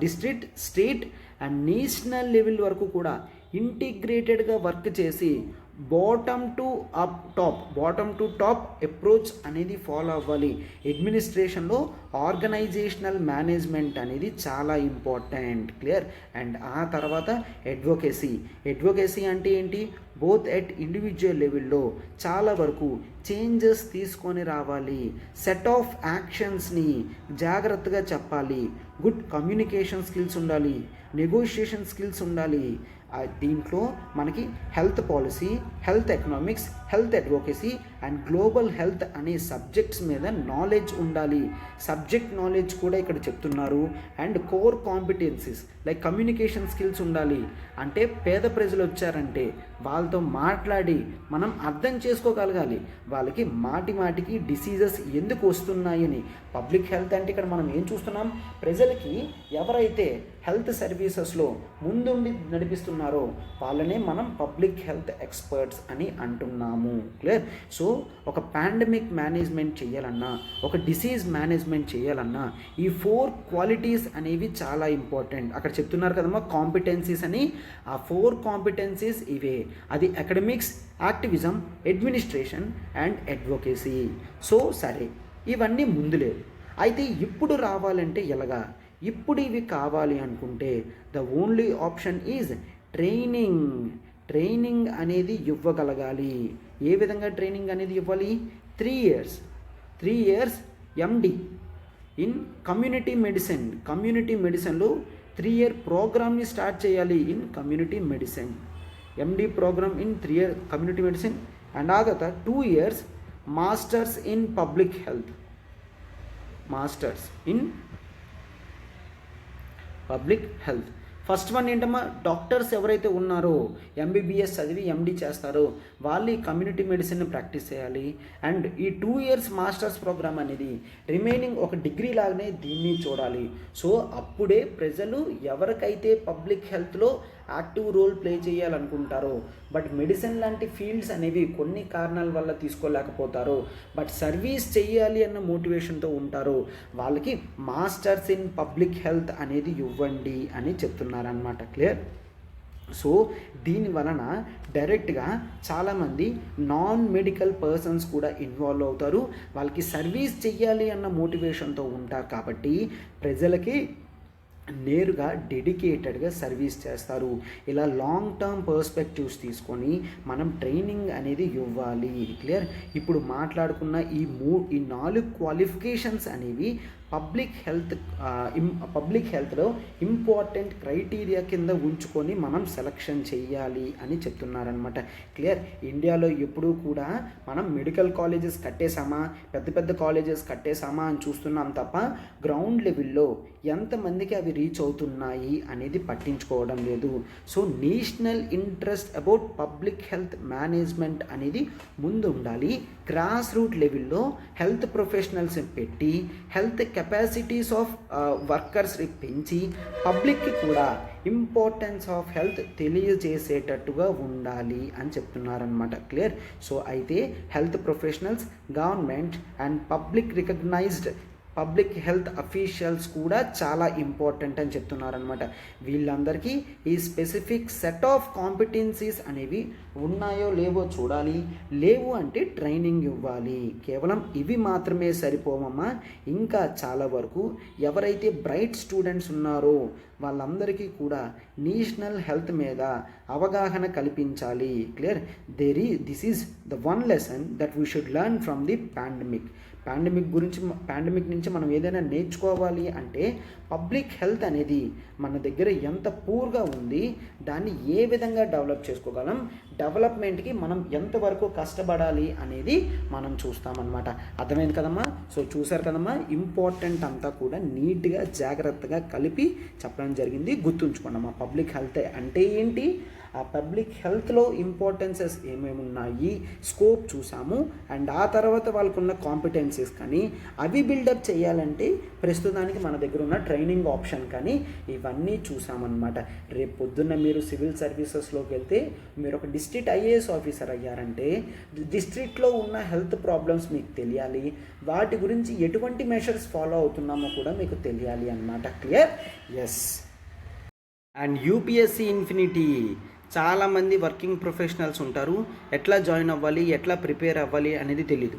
district, state and national level వరకు కూడా ఇంటిగ్రేటెడ్గా వర్క్ చేసి బాటమ్ టు టాప్ అప్రోచ్ అనేది ఫాలో అవ్వాలి. అడ్మినిస్ట్రేషన్లో ఆర్గనైజేషనల్ మేనేజ్మెంట్ అనేది చాలా ఇంపార్టెంట్. క్లియర్. అండ్ ఆ తర్వాత అడ్వొకేసీ అంటే ఏంటి? బోత్ ఎట్ ఇండివిజువల్ లెవెల్లో చాలా వరకు చేంజెస్ తీసుకొని రావాలి. సెట్ ఆఫ్ యాక్షన్స్ని జాగ్రత్తగా చెప్పాలి. గుడ్ కమ్యూనికేషన్ స్కిల్స్ ఉండాలి, నెగోషియేషన్ స్కిల్స్ ఉండాలి. దీంట్లో మనకి health policy, health economics, health advocacy and global health అనే సబ్జెక్ట్స్ మీద నాలెడ్జ్ ఉండాలి. సబ్జెక్ట్ నాలెడ్జ్ కూడా ఇక్కడ చెప్తున్నారు. And core competencies like communication skills ఉండాలి. అంటే పేద ప్రజలు వచ్చారంటే వాళ్ళతో మాట్లాడి మనం అర్థం చేసుకోగలగాలి. వాళ్ళకి మాటికి డిసీజెస్ ఎందుకు వస్తున్నాయని. పబ్లిక్ హెల్త్ అంటే ఇక్కడ మనం ఏం చూస్తున్నాం? ప్రజలకి ఎవరైతే హెల్త్ సర్వీసెస్లో ముందుండి నడిపిస్తున్నారో వాళ్ళనే మనం పబ్లిక్ హెల్త్ ఎక్స్పర్ట్స్ అని అంటున్నాము. క్లియర్. సో ఒక పాండమిక్ మేనేజ్మెంట్ చేయాలన్నా, ఒక డిసీజ్ మేనేజ్మెంట్ చేయాలన్నా ఈ 4 క్వాలిటీస్ అనేవి చాలా ఇంపార్టెంట్. అక్కడ చెప్తున్నారు కదమ్మా కాంపిటెన్సీస్ అని. ఆ 4 కాంపిటెన్సీస్ ఇవే. అది academics, activism, administration and advocacy. So సరే, ఇవన్నీ ముందు లేవు. అయితే ఇప్పుడు రావాలంటే ఎలాగా? ఇప్పుడు ఇవి కావాలి అనుకుంటే the only option is training అనేది ఇవ్వగలగాలి. ఏ విధంగా ట్రైనింగ్ అనేది ఇవ్వాలి? 3 ఇయర్స్ ఎండి ఇన్ కమ్యూనిటీ మెడిసిన్లో 3 ఇయర్ ప్రోగ్రామ్ని స్టార్ట్ చేయాలి in community medicine. MD program in 3 year community medicine. And ఆ తర్వాత 2 years masters in public health. First one ఏంటమ్మా? డాక్టర్స్ ఎవరైతే ఉన్నారో ఎంబీబీఎస్ చదివి ఎండి చేస్తారో వాళ్ళు ఈ కమ్యూనిటీ మెడిసిన్ని ప్రాక్టీస్ చేయాలి. అండ్ ఈ 2 ఇయర్స్ మాస్టర్స్ ప్రోగ్రామ్ అనేది రిమైనింగ్ ఒక డిగ్రీ లాగానే దీన్ని చూడాలి. సో అప్పుడే ప్రజలు ఎవరికైతే పబ్లిక్ హెల్త్లో యాక్టివ్ రోల్ ప్లే చేయాలనుకుంటారో బట్ మెడిసిన్ లాంటి ఫీల్డ్స్ అనేవి కొన్ని కారణాల వల్ల తీసుకోలేకపోతారో బట్ సర్వీస్ చేయాలి అన్న మోటివేషన్తో ఉంటారో వాళ్ళకి మాస్టర్స్ ఇన్ పబ్లిక్ హెల్త్ అనేది ఇవ్వండి అని చెప్తున్నారనమాట. క్లియర్. సో దీని వలన డైరెక్ట్గా చాలామంది నాన్ మెడికల్ పర్సన్స్ కూడా ఇన్వాల్వ్ అవుతారు. వాళ్ళకి సర్వీస్ చెయ్యాలి అన్న మోటివేషన్తో ఉంటారు కాబట్టి ప్రజలకి నేరుగా డెడికేటెడ్గా సర్వీస్ చేస్తారు. ఇలా లాంగ్ టర్మ్ పర్స్పెక్టివ్స్ తీసుకొని మనం ట్రైనింగ్ అనేది ఇవ్వాలి. క్లియర్. ఇప్పుడు మాట్లాడుకున్న ఈ 4 క్వాలిఫికేషన్స్ అనేవి పబ్లిక్ హెల్త్లో ఇంపార్టెంట్ క్రైటీరియా కింద ఉంచుకొని మనం సెలక్షన్ చేయాలి అని చెప్తున్నారనమాట. క్లియర్. ఇండియాలో ఎప్పుడూ కూడా మనం మెడికల్ కాలేజెస్ కట్టేశామా, పెద్ద కాలేజెస్ కట్టేశామా అని చూస్తున్నాం తప్ప గ్రౌండ్ లెవెల్లో ఎంతమందికి అవి రీచ్ అవుతున్నాయి అనేది పట్టించుకోవడం లేదు. So national interest about public health management అనేది ముందు ఉండాలి. గ్రాస్ రూట్ లెవెల్లో హెల్త్ ప్రొఫెషనల్స్ పెట్టి హెల్త్ కెపాసిటీస్ ఆఫ్ వర్కర్స్ పెంచి పబ్లిక్కి కూడా ఇంపార్టెన్స్ ఆఫ్ హెల్త్ తెలియజేసేటట్టుగా ఉండాలి అని చెప్తున్నారనమాట. క్లియర్. సో అయితే health professionals, government and public health officials కూడా చాలా ఇంపార్టెంట్ అని చెప్తున్నారనమాట. వీళ్ళందరికీ ఈ స్పెసిఫిక్ సెట్ ఆఫ్ కాంపిటెన్సీస్ అనేవి ఉన్నాయో లేవో చూడాలి. లేవు అంటే ట్రైనింగ్ ఇవ్వాలి. కేవలం ఇవి మాత్రమే సరిపోవమ్మా. ఇంకా చాలా వరకు ఎవరైతే బ్రైట్ స్టూడెంట్స్ ఉన్నారో వాళ్ళందరికీ కూడా నేషనల్ హెల్త్ మీద అవగాహన కల్పించాలి. Clear. This is the one lesson that we should learn from the pandemic నుంచి మనం ఏదైనా నేర్చుకోవాలి అంటే పబ్లిక్ హెల్త్ అనేది మన దగ్గర ఎంత పూర్గా ఉంది, దాన్ని ఏ విధంగా డెవలప్ చేసుకోగలం, డెవలప్మెంట్కి మనం ఎంతవరకు కష్టపడాలి అనేది మనం చూస్తామన్నమాట. అర్థమైంది కదమ్మా. సో చూసారు కదమ్మా, ఇంపార్టెంట్ అంతా కూడా నీట్గా జాగ్రత్తగా కలిపి చెప్పడం జరిగింది. గుర్తుంచుకోండమ్మా. పబ్లిక్ హెల్త్ అంటే ఏంటి, ఆ పబ్లిక్ హెల్త్లో ఇంపార్టెన్సెస్ ఏమేమి ఉన్నాయి, స్కోప్ చూసాము. అండ్ ఆ తర్వాత వాళ్ళకున్న కాంపిటెన్సీస్ కానీ అవి బిల్డప్ చేయాలంటే ప్రస్తుతానికి మన దగ్గర ఉన్న ట్రైనింగ్ ఆప్షన్ కానీ ఇవన్నీ చూసామన్నమాట. రేపు పొద్దున్న మీరు సివిల్ సర్వీసెస్లోకి వెళ్తే మీరు ఒక డిస్ట్రిక్ట్ ఐఏఎస్ ఆఫీసర్ అయ్యారంటే డిస్ట్రిక్ట్లో ఉన్న హెల్త్ ప్రాబ్లమ్స్ మీకు తెలియాలి, వాటి గురించి ఎటువంటి మెషర్స్ ఫాలో అవుతున్నామో కూడా మీకు తెలియాలి అన్నమాట. Clear. Yes. And UPSC infinity చాలామంది వర్కింగ్ ప్రొఫెషనల్స్ ఉంటారు, ఎట్లా జాయిన్ అవ్వాలి, ఎట్లా ప్రిపేర్ అవ్వాలి అనేది తెలీదు.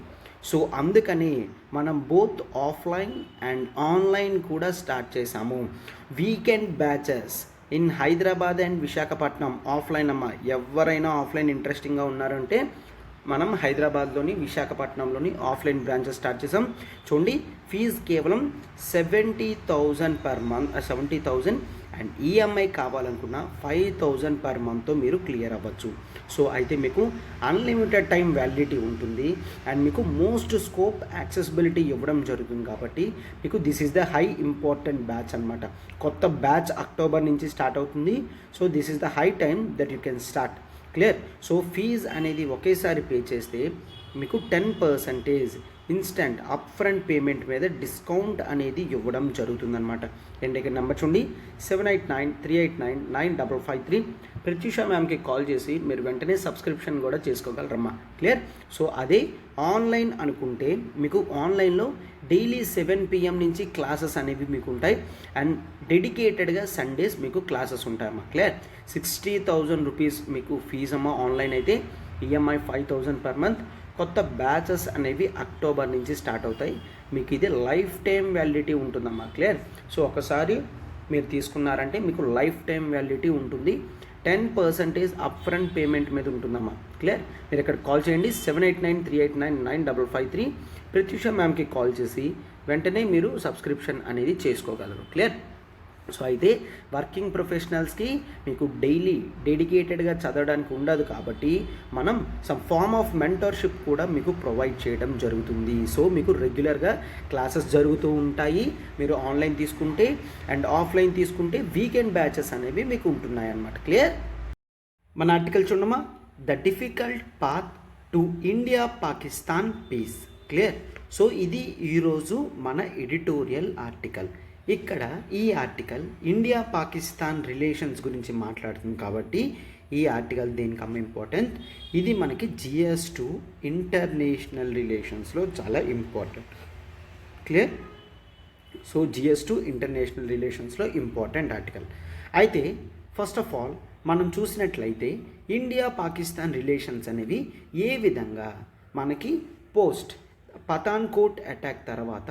సో అందుకని మనం బోత్ ఆఫ్లైన్ అండ్ ఆన్లైన్ కూడా స్టార్ట్ చేశాము. Weekend batches in Hyderabad and Visakhapatnam offline అమ్మ. ఎవరైనా ఆఫ్లైన్ ఇంట్రెస్టింగ్గా ఉన్నారంటే మనం హైదరాబాద్లోని విశాఖపట్నంలోని ఆఫ్లైన్ బ్రాంచెస్ స్టార్ట్ చేసాం. చూడండి, ఫీజు కేవలం 70,000 పర్ మంత్, 70,000 అండ్ ఈఎంఐ కావాలనుకున్న 5,000 పర్ మంత్తో మీరు క్లియర్ అవ్వచ్చు. సో అయితే మీకు అన్లిమిటెడ్ టైం వ్యాలిడిటీ ఉంటుంది అండ్ మీకు మోస్ట్ స్కోప్ యాక్సెసిబిలిటీ ఇవ్వడం జరుగుతుంది. కాబట్టి మీకు this is the high important batch అనమాట. కొత్త బ్యాచ్ అక్టోబర్ నుంచి స్టార్ట్ అవుతుంది. So this is the high time that you can start. Clear. So fees అనేది ఒకేసారి పే చేస్తే మీకు 10% ఇన్స్టెంట్ అప్ ఫ్రంట్ పేమెంట్ మీద డిస్కౌంట్ అనేది ఇవ్వడం జరుగుతుందన్నమాట. అండ్ ఇక్కడ నెంబర్ చూడండి, 7893899553. ప్రత్యూష మ్యామ్కి కాల్ చేసి మీరు వెంటనే సబ్స్క్రిప్షన్ కూడా చేసుకోగలరమ్మా. క్లియర్. సో అదే ఆన్లైన్ అనుకుంటే మీకు ఆన్లైన్లో డైలీ 7 PM నుంచి క్లాసెస్ అనేవి మీకు ఉంటాయి అండ్ డెడికేటెడ్గా సండేస్ మీకు క్లాసెస్ ఉంటాయమ్మా. క్లియర్. 60,000 రూపీస్ మీకు ఫీజు అమ్మా ఆన్లైన్ అయితే, ఈఎంఐ 5,000 పర్ మంత్. కొత్త బ్యాచెస్ అనేవి అక్టోబర్ నుంచి స్టార్ట్ అవుతాయి. మీకు ఇది లైఫ్ టైం వ్యాలిడిటీ ఉంటుందమ్మా. క్లియర్. సో ఒకసారి మీరు తీసుకున్నారంటే మీకు లైఫ్ టైం వ్యాలిడిటీ ఉంటుంది. 10% అప్ ఫ్రంట్ పేమెంట్ మీద ఉంటుందమ్మా. క్లియర్. మీరు ఇక్కడ కాల్ చేయండి, 7893899553. ప్రత్యూష మ్యామ్కి కాల్ చేసి వెంటనే మీరు సబ్స్క్రిప్షన్ అనేది చేసుకోగలరు. క్లియర్. సో అయితే వర్కింగ్ ప్రొఫెషనల్స్కి మీకు డైలీ డెడికేటెడ్గా చదవడానికి ఉండదు కాబట్టి మనం సమ్ ఫార్మ్ ఆఫ్ మెంటర్షిప్ కూడా మీకు ప్రొవైడ్ చేయడం జరుగుతుంది. సో మీకు రెగ్యులర్గా క్లాసెస్ జరుగుతూ ఉంటాయి. మీరు ఆన్లైన్ తీసుకుంటే అండ్ ఆఫ్లైన్ తీసుకుంటే వీకెండ్ బ్యాచెస్ అనేవి మీకు ఉంటున్నాయి అన్నమాట. క్లియర్. మన ఆర్టికల్ చూడమ్మా, the difficult path to India Pakistan peace. Clear. So ఇది ఈరోజు మన ఎడిటోరియల్ ఆర్టికల్. ఇక్కడ ఈ ఆర్టికల్ ఇండియా పాకిస్తాన్ రిలేషన్స్ గురించి మాట్లాడుతుంది కాబట్టి ఈ ఆర్టికల్ దేనికమ్మ ఇంపార్టెంట్, ఇది మనకి GS2 ఇంటర్నేషనల్ రిలేషన్స్లో చాలా important. Clear. So GS2 international రిలేషన్స్లో ఇంపార్టెంట్ ఆర్టికల్. అయితే ఫస్ట్ ఆఫ్ ఆల్ మనం చూసినట్లయితే ఇండియా పాకిస్తాన్ రిలేషన్స్ అనేవి ఏ విధంగా మనకి పోస్ట్ పఠాన్కోట్ అటాక్ తర్వాత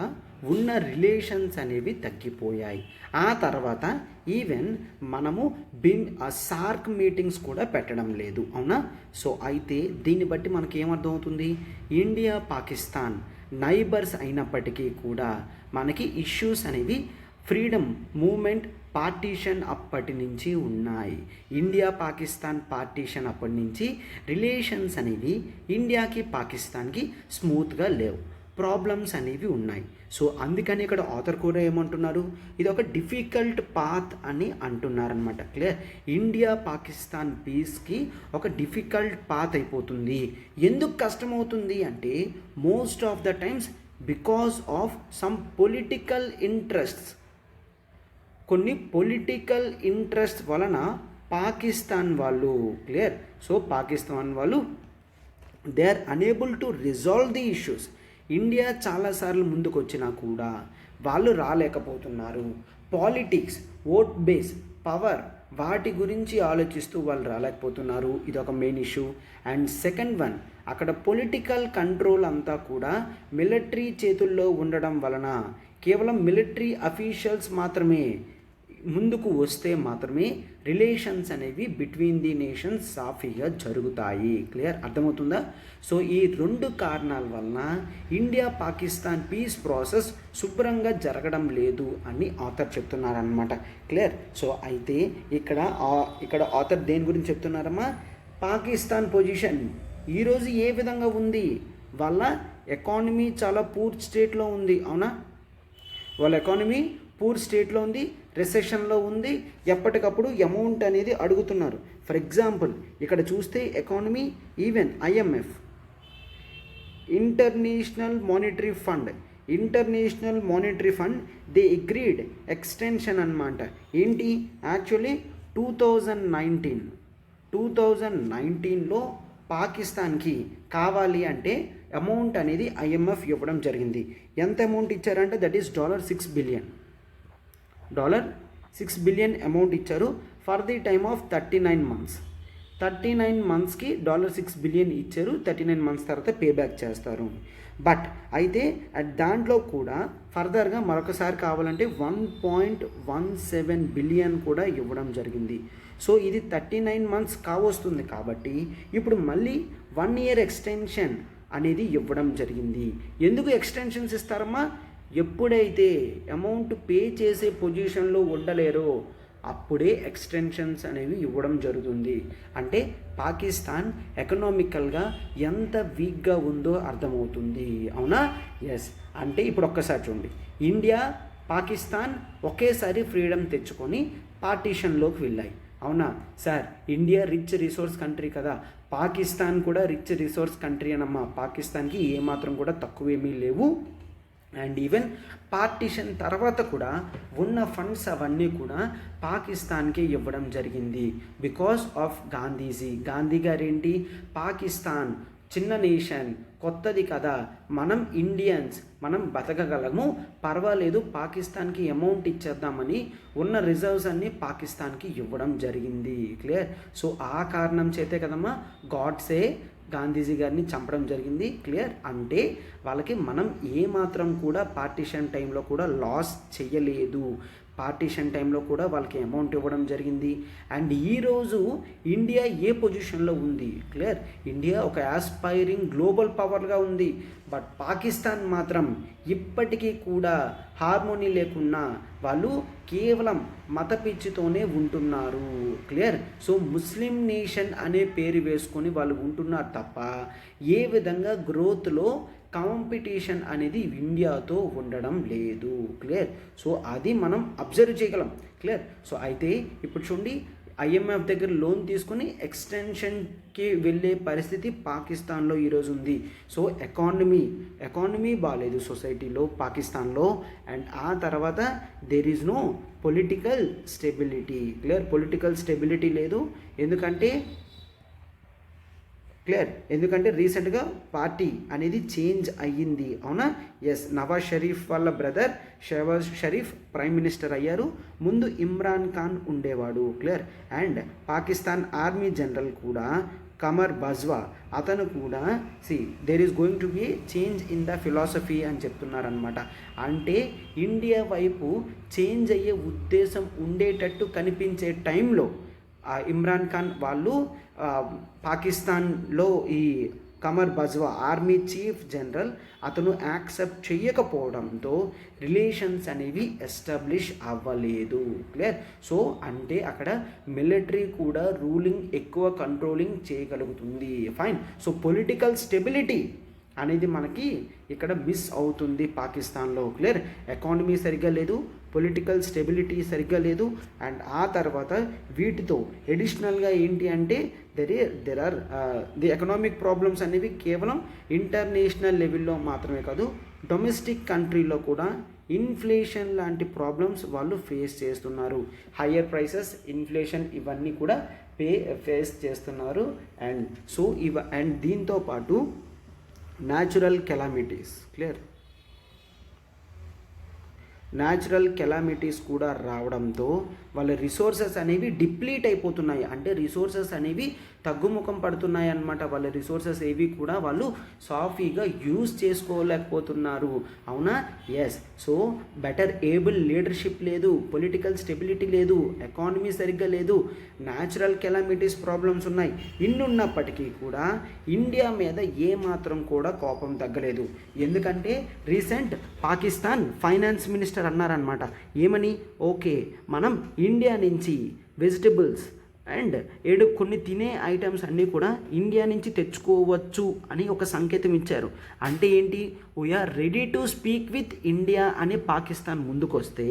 ఉన్న రిలేషన్స్ అనేవి తగ్గిపోయాయి. ఆ తర్వాత ఈవెన్ మనము సార్క్ మీటింగ్స్ కూడా పెట్టడం లేదు, అవునా? సో అయితే దీన్ని బట్టి మనకి ఏమర్థమవుతుంది, ఇండియా పాకిస్తాన్ నైబర్స్ అయినప్పటికీ కూడా మనకి ఇష్యూస్ అనేవి ఫ్రీడమ్ మూమెంట్ పార్టీషన్ అప్పటి నుంచి ఉన్నాయి. ఇండియా పాకిస్తాన్ పార్టీషన్ అప్పటి నుంచి రిలేషన్స్ అనేవి ఇండియాకి పాకిస్తాన్కి స్మూత్గా లేవు, ప్రాబ్లమ్స్ అనేవి ఉన్నాయి. సో అందుకని ఇక్కడ ఆథర్ కూడా ఏమంటున్నారు, ఇది ఒక డిఫికల్ట్ పాత్ అని అంటున్నారనమాట. క్లియర్. ఇండియా పాకిస్తాన్ పీస్కి ఒక డిఫికల్ట్ పాత్ అయిపోతుంది. ఎందుకు కష్టమవుతుంది అంటే most of the times because of some political interests. కొన్ని పొలిటికల్ ఇంట్రెస్ట్ వలన పాకిస్తాన్ వాళ్ళు, క్లియర్, సో పాకిస్తాన్ వాళ్ళు they are unable to resolve the issues. India చాలాసార్లు ముందుకు వచ్చినా కూడా వాళ్ళు రాలేకపోతున్నారు. పాలిటిక్స్, ఓట్ బేస్, పవర్, వాటి గురించి ఆలోచిస్తూ వాళ్ళు రాలేకపోతున్నారు. ఇది ఒక main issue. And second one, అక్కడ పొలిటికల్ కంట్రోల్ అంతా కూడా మిలిటరీ చేతుల్లో ఉండడం వలన కేవలం మిలిటరీ అఫీషియల్స్ మాత్రమే ముందుకు వస్తే మాత్రమే రిలేషన్స్ అనేవి బిట్వీన్ ది నేషన్స్ సాఫీగా జరుగుతాయి. క్లియర్. అర్థమవుతుందా? సో ఈ రెండు కారణాల వలన ఇండియా పాకిస్తాన్ పీస్ ప్రాసెస్ శుభ్రంగా జరగడం లేదు అని ఆథర్ చెప్తున్నారనమాట. క్లియర్. సో అయితే ఇక్కడ ఆథర్ దేని గురించి చెప్తున్నారమ్మా, పాకిస్తాన్ పొజిషన్ ఈరోజు ఏ విధంగా ఉంది, వాళ్ళ ఎకానమీ చాలా పూర్ స్టేట్లో ఉంది, అవునా? వాళ్ళ ఎకానమీ పూర్ స్టేట్లో ఉంది, రిసెషన్లో ఉంది, ఎప్పటికప్పుడు అమౌంట్ అనేది అడుగుతున్నారు. ఫర్ ఎగ్జాంపుల్ ఇక్కడ చూస్తే economy, even IMF, international monetary fund they agreed extension అన్నమాట. ఏంటి యాక్చువల్లీ 2019లో పాకిస్తాన్కి కావాలి అంటే అమౌంట్ అనేది IMF ఇవ్వడం జరిగింది. ఎంత అమౌంట్ ఇచ్చారంటే that is $6 billion. $6 billion amount ఇచ్చారు for the time of 39 months. 39 మంత్స్కి $6 బిలియన్ ఇచ్చారు, 39 మంత్స్ తర్వాత పే బ్యాక్ చేస్తారు. బట్ అయితే దాంట్లో కూడా ఫర్దర్గా మరొకసారి కావాలంటే 1.17 బిలియన్ కూడా ఇవ్వడం జరిగింది. సో ఇది 39 మంత్స్ కావస్తుంది కాబట్టి ఇప్పుడు మళ్ళీ 1 ఇయర్ ఎక్స్టెన్షన్ అనేది ఇవ్వడం జరిగింది. ఎందుకు ఎక్స్టెన్షన్స్ ఇస్తారమ్మా? ఎప్పుడైతే అమౌంట్ పే చేసే పొజిషన్లో ఉండలేరో అప్పుడే ఎక్స్టెన్షన్స్ అనేవి ఇవ్వడం జరుగుతుంది. అంటే పాకిస్తాన్ ఎకనామికల్గా ఎంత వీక్గా ఉందో అర్థమవుతుంది. అవునా? ఎస్. అంటే ఇప్పుడు ఒక్కసారి చూడండి, ఇండియా పాకిస్తాన్ ఒకేసారి ఫ్రీడమ్ తెచ్చుకొని పార్టీషన్లోకి వెళ్ళాయి. అవునా sir? India rich resource country కదా, పాకిస్తాన్ కూడా రిచ్ రిసోర్స్ కంట్రీ అనమ్మా. పాకిస్తాన్కి ఏమాత్రం కూడా తక్కువేమీ లేవు. అండ్ ఈవెన్ పార్టీషన్ తర్వాత కూడా ఉన్న ఫండ్స్ అవన్నీ కూడా పాకిస్తాన్కే ఇవ్వడం జరిగింది. బికాస్ ఆఫ్ గాంధీ గారేంటి, పాకిస్తాన్ చిన్న నేషన్, కొత్తది కదా, మనం ఇండియన్స్ మనం బతకగలము, పర్వాలేదు పాకిస్తాన్కి అమౌంట్ ఇచ్చేద్దామని ఉన్న రిజర్వ్స్ అన్నీ పాకిస్తాన్కి ఇవ్వడం జరిగింది. క్లియర్? సో ఆ కారణం చేతే కదమ్మా గాడ్సే గాంధీజీ గారిని చంపడం జరిగింది. క్లియర్? అంటే వాళ్ళకి మనం ఏమాత్రం కూడా పార్టీషన్ టైంలో కూడా లాస్ చేయలేదు, పార్టీషన్ టైంలో కూడా వాళ్ళకి అమౌంట్ ఇవ్వడం జరిగింది. అండ్ ఈరోజు ఇండియా ఏ పొజిషన్లో ఉంది? క్లియర్? ఇండియా ఒక ఆస్పైరింగ్ గ్లోబల్ పవర్గా ఉంది. బట్ పాకిస్తాన్ మాత్రం ఇప్పటికీ కూడా హార్మోనీ లేకున్నా వాళ్ళు కేవలం మత పిచ్చితోనే ఉంటున్నారు. క్లియర్? సో ముస్లిం నేషన్ అనే పేరు వేసుకొని వాళ్ళు ఉంటున్నారు తప్ప ఏ విధంగా గ్రోత్లో కాంపిటీషన్ అనేది ఇండియాతో ఉండడం లేదు. క్లియర్? సో అది మనం అబ్జర్వ్ చేయగలం. క్లియర్? సో అయితే ఇప్పుడు చూడండి, ఐఎంఎఫ్ దగ్గర లోన్ తీసుకుని ఎక్స్టెన్షన్కి వెళ్ళే పరిస్థితి పాకిస్తాన్లో ఈరోజు ఉంది. సో ఎకానమీ బాగాలేదు సొసైటీలో పాకిస్తాన్లో. అండ్ ఆ తర్వాత there is no political stability. Clear? Political stability లేదు. ఎందుకంటే రీసెంట్గా పార్టీ అనేది చేంజ్ అయ్యింది. అవునా? ఎస్. నవాజ్ షరీఫ్ వాళ్ళ brother Shahbaz Sharif prime minister అయ్యారు. ముందు ఇమ్రాన్ ఖాన్ ఉండేవాడు. Clear? And Pakistan army general కూడా కమర్ బజ్వా, అతను కూడా there is going to be change in the philosophy అని చెప్తున్నారనమాట. అంటే ఇండియా వైపు చేంజ్ అయ్యే ఉద్దేశం ఉండేటట్టు కనిపించే టైంలో ఇమ్రాన్ ఖాన్ వాళ్ళు పాకిస్తాన్లో ఈ Qamar Bajwa army chief general అతను యాక్సెప్ట్ చేయకపోవడంతో రిలేషన్స్ అనేవి ఎస్టాబ్లిష్ అవ్వలేదు. క్లియర్? సో అంటే అక్కడ మిలిటరీ కూడా రూలింగ్ ఎక్కువ కంట్రోలింగ్ చేయగలుగుతుంది. ఫైన్. సో పొలిటికల్ స్టెబిలిటీ అనేది మనకి ఇక్కడ మిస్ అవుతుంది పాకిస్తాన్లో. క్లియర్? ఎకానమీ సరిగ్గా లేదు, పొలిటికల్ స్టెబిలిటీ సరిగ్గా లేదు. అండ్ ఆ తర్వాత వీటితో ఎడిషనల్గా ఏంటి అంటే there are the economic problems అనేవి కేవలం ఇంటర్నేషనల్ లెవెల్లో మాత్రమే కాదు, డొమెస్టిక్ కంట్రీలో కూడా ఇన్ఫ్లేషన్ లాంటి ప్రాబ్లమ్స్ వాళ్ళు ఫేస్ చేస్తున్నారు. హయ్యర్ ప్రైసెస్, ఇన్ఫ్లేషన్ ఇవన్నీ కూడా ఫేస్ చేస్తున్నారు. అండ్ దీంతో పాటు natural calamities. Clear? Natural calamities కూడా రావడంతో వాళ్ళ రిసోర్సెస్ అనేవి డిప్లీట్ అయిపోతున్నాయి. అంటే రిసోర్సెస్ అనేవి తగ్గుముఖం పడుతున్నాయి అన్నమాట. వాళ్ళ రిసోర్సెస్ ఏవి కూడా వాళ్ళు సాఫీగా యూజ్ చేసుకోలేకపోతున్నారు. అవునా? Yes. So better able leadership లేదు, పొలిటికల్ స్టెబిలిటీ లేదు, ఎకానమీ సరిగ్గా లేదు, న్యాచురల్ కెలామిటీస్ ప్రాబ్లమ్స్ ఉన్నాయి. ఇన్నున్నప్పటికీ కూడా ఇండియా మీద ఏమాత్రం కూడా కోపం తగ్గలేదు. ఎందుకంటే రీసెంట్ పాకిస్తాన్ ఫైనాన్స్ మినిస్టర్ అన్నారనమాట. ఏమని? ఓకే, మనం ఇండియా నుంచి వెజిటబుల్స్ అండ్ కొన్ని తినే ఐటమ్స్ అన్నీ కూడా ఇండియా నుంచి తెచ్చుకోవచ్చు అని ఒక సంకేతం ఇచ్చారు. అంటే ఏంటి? We are ready to speak with India అని పాకిస్తాన్ ముందుకొస్తే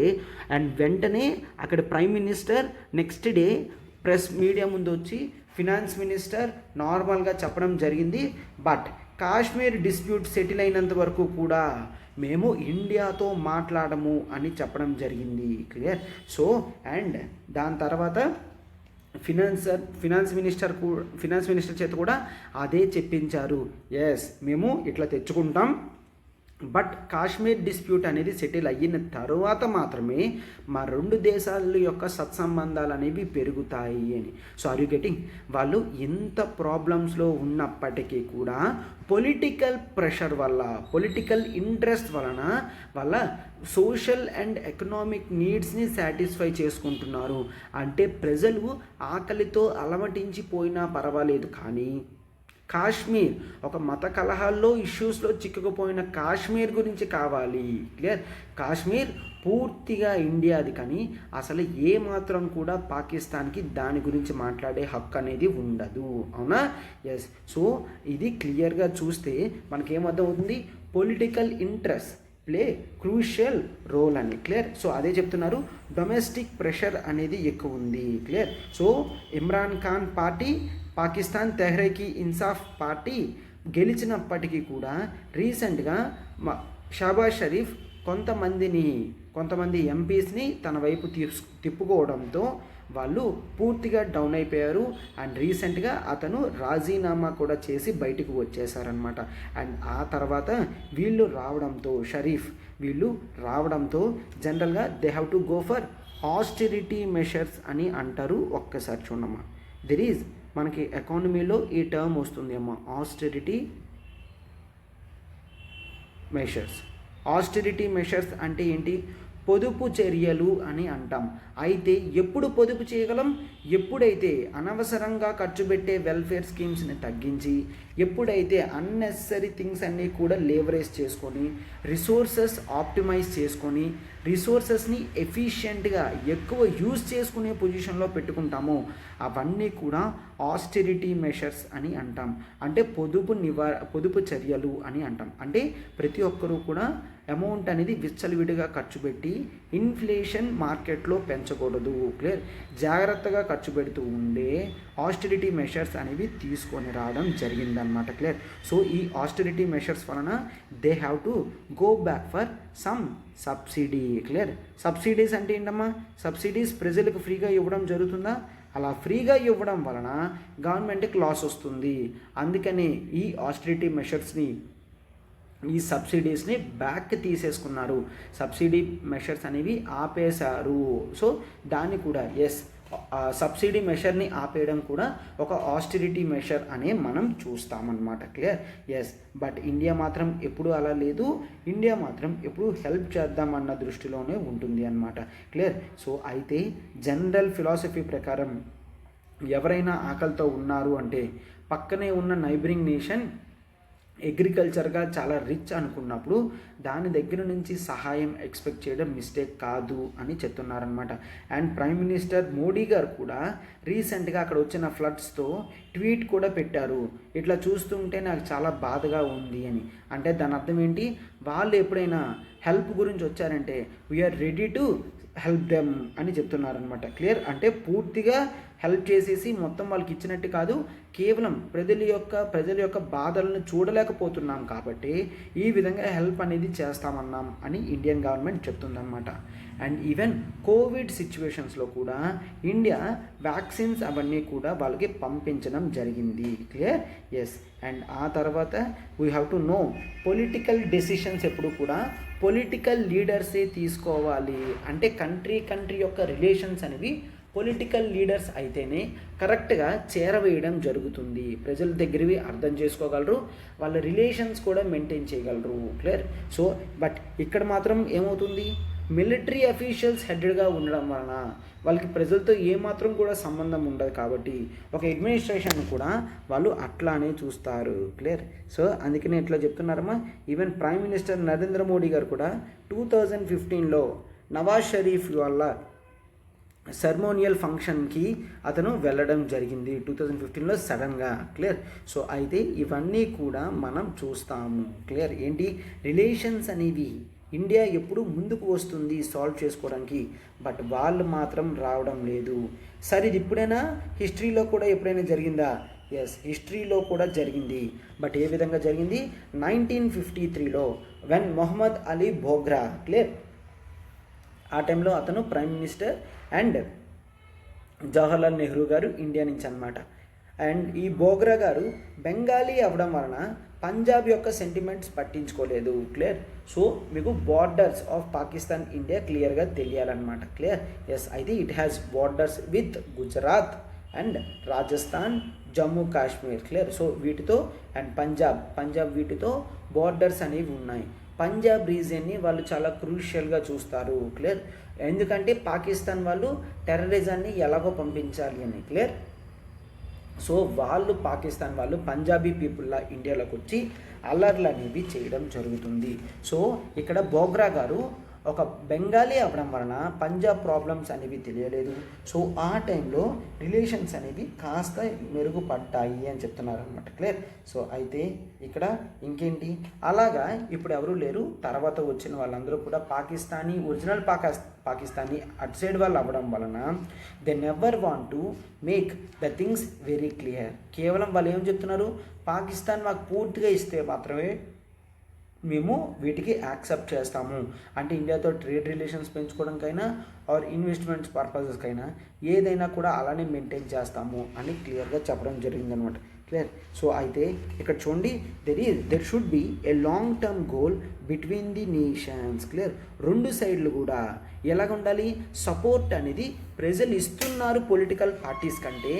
అండ్ వెంటనే అక్కడ prime minister next day press media ముందు వచ్చి ఫినాన్స్ మినిస్టర్ నార్మల్గా చెప్పడం జరిగింది. బట్ కాశ్మీర్ డిస్ప్యూట్ సెటిల్ అయినంత వరకు కూడా మేము ఇండియాతో మాట్లాడము అని చెప్పడం జరిగింది. క్లియర్? సో అండ్ దాని తర్వాత ఫినాన్స్ మినిస్టర్ చేత కూడా అదే చెప్పించారు. ఎస్, మేము ఇట్లా తెచ్చుకుంటాం బట్ కాశ్మీర్ డిస్ప్యూట్ అనేది సెటిల్ అయిన తర్వాత మాత్రమే మా రెండు దేశాల యొక్క సత్సంబంధాలు అనేవి పెరుగుతాయి అని. So are you getting? వాళ్ళు ఎంత ప్రాబ్లమ్స్లో ఉన్నప్పటికీ కూడా పొలిటికల్ ప్రెషర్ వల్ల, పొలిటికల్ ఇంట్రెస్ట్ వలన వాళ్ళ సోషల్ అండ్ ఎకనామిక్ నీడ్స్ని సాటిస్ఫై చేసుకుంటున్నారు. అంటే ప్రజలు ఆకలితో అలమటించిపోయినా పర్వాలేదు, కానీ కాశ్మీర్ ఒక మత కలహాల్లో ఇష్యూస్లో చిక్కుకుపోయిన కాశ్మీర్ గురించి కావాలి. క్లియర్? కాశ్మీర్ పూర్తిగా ఇండియాది, కానీ అసలు ఏ మాత్రం కూడా పాకిస్తాన్కి దాని గురించి మాట్లాడే హక్కు అనేది ఉండదు. అవునా? ఎస్. సో ఇది క్లియర్గా చూస్తే మనకేమర్థమవుతుంది? Political interest play crucial role అని. క్లియర్? సో అదే చెప్తున్నారు, డొమెస్టిక్ ప్రెషర్ అనేది ఎక్కువ ఉంది. Clear? So Imran Khan party, Pakistan Tehreek Insaf party గెలిచినప్పటికీ కూడా రీసెంట్గా షహబాజ్ షరీఫ్ కొంతమంది ఎంపీస్ని తన వైపు తిప్పుకోవడంతో వాళ్ళు పూర్తిగా డౌన్ అయిపోయారు. అండ్ రీసెంట్గా అతను రాజీనామా కూడా చేసి బయటకు వచ్చేసారనమాట. అండ్ ఆ తర్వాత వీళ్ళు రావడంతో జనరల్గా they have to go for austerity measures అని అంటారు. ఒక్కసారి చూడమ్మా, దెర్ ఈజ్ మనకి ఎకానమీలో ఈ టర్మ్ వస్తుంది అమ్మా, ఆస్టెరిటీ మెషర్స్ అంటే ఏంటి? పొదుపు చర్యలు అని అంటాం. అయితే ఎప్పుడు పొదుపు చేయగలం? ఎప్పుడైతే అనవసరంగా ఖర్చు పెట్టే వెల్ఫేర్ స్కీమ్స్ని తగ్గించి, ఎప్పుడైతే అన్నెసరీ థింగ్స్ అన్నీ కూడా లేవరేజ్ చేసుకొని, రిసోర్సెస్ ఆప్టిమైజ్ చేసుకొని, రిసోర్సెస్ని ఎఫిషియెంట్గా ఎక్కువ యూజ్ చేసుకునే పొజిషన్లో పెట్టుకుంటామో అవన్నీ కూడా ఆస్టెరిటీ మెషర్స్ అని అంటాం. అంటే పొదుపు చర్యలు అని అంటాం. అంటే ప్రతి ఒక్కరూ కూడా అమౌంట్ అనేది విచ్చలవిడిగా ఖర్చు పెట్టి ఇన్ఫ్లేషన్ మార్కెట్లో పెంచకూడదు. క్లియర్? జాగ్రత్తగా ఖర్చు పెడుతూ ఉండే ఆస్టెరిటీ మెషర్స్ అనేవి తీసుకొని రావడం జరిగిందనమాట. క్లియర్? సో ఈ ఆస్టెరిటీ మెషర్స్ వలన they have to go back for some subsidy. Clear? Subsidies అంటే ఏంటమ్మా? సబ్సిడీస్ ప్రజలకు ఫ్రీగా ఇవ్వడం జరుగుతుందా? అలా ఫ్రీగా ఇవ్వడం వలన గవర్నమెంట్కి లాస్ వస్తుంది. అందుకని ఈ ఆస్టెరిటీ మెషర్స్ని, ఈ సబ్సిడీస్ని బ్యాక్ తీసేసుకున్నారు. సబ్సిడీ మెషర్స్ అనేవి ఆపేశారు. సో దాన్ని కూడా సబ్సిడీ మెషర్ని ఆపేయడం కూడా ఒక ఆస్టెరిటీ మెషర్ అనే మనం చూస్తామన్నమాట. క్లియర్? బట్ ఇండియా మాత్రం ఎప్పుడు అలా లేదు. ఇండియా మాత్రం ఎప్పుడు హెల్ప్ చేద్దామన్న దృష్టిలోనే ఉంటుంది అన్నమాట. క్లియర్? సో అయితే జనరల్ ఫిలాసఫీ ప్రకారం ఎవరైనా ఆకలితో ఉన్నారు అంటే పక్కనే ఉన్న నైబరింగ్ నేషన్ అగ్రికల్చర్గా చాలా రిచ్ అనుకున్నప్పుడు దాని దగ్గర నుంచి సహాయం ఎక్స్పెక్ట్ చేయడం మిస్టేక్ కాదు అని చెప్తున్నారనమాట. And prime minister Modi garu కూడా రీసెంట్గా అక్కడ వచ్చిన ఫ్లడ్స్తో ట్వీట్ కూడా పెట్టారు. ఇట్లా చూస్తుంటే నాకు చాలా బాధగా ఉంది అని. అంటే దాని అర్థం ఏంటి? వాళ్ళు ఎప్పుడైనా హెల్ప్ గురించి వచ్చారంటే we are ready to help them అని చెప్తున్నారనమాట. క్లియర్? అంటే పూర్తిగా హెల్ప్ చేసేసి మొత్తం వాళ్ళకి ఇచ్చినట్టు కాదు, కేవలం ప్రజల యొక్క బాధలను చూడలేకపోతున్నాం కాబట్టి ఈ విధంగా హెల్ప్ అనేది చేస్తామన్నాం అని ఇండియన్ గవర్నమెంట్ చెప్తుందన్నమాట. అండ్ ఈవెన్ కోవిడ్ సిచ్యువేషన్స్లో కూడా ఇండియా వ్యాక్సిన్స్ అవన్నీ కూడా వాళ్ళకి పంపించడం జరిగింది. క్లియర్? అండ్ ఆ తర్వాత we have to know political decisions ఎప్పుడు కూడా పొలిటికల్ లీడర్సే తీసుకోవాలి. అంటే కంట్రీ యొక్క రిలేషన్స్ అనేవి పొలిటికల్ లీడర్స్ అయితేనే కరెక్ట్గా చేరవేయడం జరుగుతుంది. ప్రజల దగ్గరవి అర్థం చేసుకోగలరు, వాళ్ళ రిలేషన్స్ కూడా మెయింటైన్ చేయగలరు. క్లియర్? సో బట్ ఇక్కడ మాత్రం ఏమవుతుంది? మిలిటరీ అఫీషియల్స్ హెడ్గా ఉండడం వలన వాళ్ళకి ప్రజలతో ఏమాత్రం కూడా సంబంధం ఉండదు కాబట్టి ఒక అడ్మినిస్ట్రేషన్ కూడా వాళ్ళు అట్లానే చూస్తారు. క్లియర్? సో అందుకనే ఇట్లా చెప్తున్నారమ్మా. Even prime minister Narendra Modi garu కూడా 2015లో నవాజ్ షరీఫ్ వల్ల సెర్మోనియల్ ఫంక్షన్కి అతను వెళ్ళడం జరిగింది 2015లో సడన్గా. క్లియర్? సో అయితే ఇవన్నీ కూడా మనం చూస్తాము. క్లియర్? ఏంటి? రిలేషన్స్ అనేవి ఇండియా ఎప్పుడు ముందుకు వస్తుంది సాల్వ్ చేసుకోవడానికి, బట్ వాళ్ళు మాత్రం రావడం లేదు. సరే ఇది ఇప్పుడైనా హిస్టరీలో కూడా ఎప్పుడైనా జరిగిందా? హిస్టరీలో కూడా జరిగింది. బట్ ఏ విధంగా జరిగింది? 1953లో వెన్ మొహమ్మద్ అలీ బోగ్రా. క్లియర్? ఆ టైంలో అతను prime minister and Jawaharlal Nehru గారు ఇండియా నుంచి అనమాట. అండ్ ఈ బోగ్రా గారు బెంగాలీ అవ్వడం వలన పంజాబ్ యొక్క సెంటిమెంట్స్ పట్టించుకోలేదు. క్లియర్. సో మీకు బార్డర్స్ ఆఫ్ పాకిస్తాన్ ఇండియా క్లియర్గా తెలియాలన్నమాట. క్లియర్. ఎస్, అయితే it has borders with Gujarat and Rajasthan, Jammu Kashmir. Clear. So వీటితో అండ్ పంజాబ్ వీటితో బార్డర్స్ అనేవి ఉన్నాయి. పంజాబ్ రీజియన్ని వాళ్ళు చాలా క్రూషియల్గా చూస్తారు. క్లియర్. ఎందుకంటే పాకిస్తాన్ వాళ్ళు టెర్రరిజాన్ని ఎలాగో పంపించాలి అని. క్లియర్. సో పాకిస్తాన్ వాళ్ళు పంజాబీ పీపుల్లా ఇండియాలోకి వచ్చి అల్లర్లు అనేవి చేయడం జరుగుతుంది. సో ఇక్కడ బోగ్రా గారు ఒక బెంగాలీ అవ్వడం వలన పంజాబ్ ప్రాబ్లమ్స్ అనేవి తెలియలేదు. సో ఆ టైంలో రిలేషన్స్ అనేవి కాస్త మెరుగుపడ్డాయి అని చెప్తున్నారు అనమాట. క్లియర్. సో అయితే ఇక్కడ ఇంకేంటి, అలాగా ఇప్పుడు ఎవరు లేరు, తర్వాత వచ్చిన వాళ్ళందరూ కూడా పాకిస్తానీ, ఒరిజినల్ పాకిస్తానీ అటు సైడ్ వాళ్ళు అవ్వడం వలన they never want to make the things very clear. కేవలం వాళ్ళు ఏం చెప్తున్నారు, పాకిస్తాన్ మాకు పూర్తిగా ఇస్తే మాత్రమే మేము వీటికి యాక్సెప్ట్ చేస్తాము, అంటే ఇండియాతో ట్రేడ్ రిలేషన్స్ పెంచుకోవడానికైనా ఆర్ ఇన్వెస్ట్మెంట్స్ పర్పసెస్కైనా ఏదైనా కూడా అలానే మెయింటైన్ చేస్తాము అని క్లియర్గా చెప్పడం జరిగిందనమాట. క్లియర్. సో అయితే ఇక్కడ చూడండి, there should be a long term goal between the nations. Clear. రెండు సైడ్లు కూడా ఎలాగ ఉండాలి, సపోర్ట్ అనేది ప్రజలు ఇస్తున్నారు పొలిటికల్ పార్టీస్ కంటే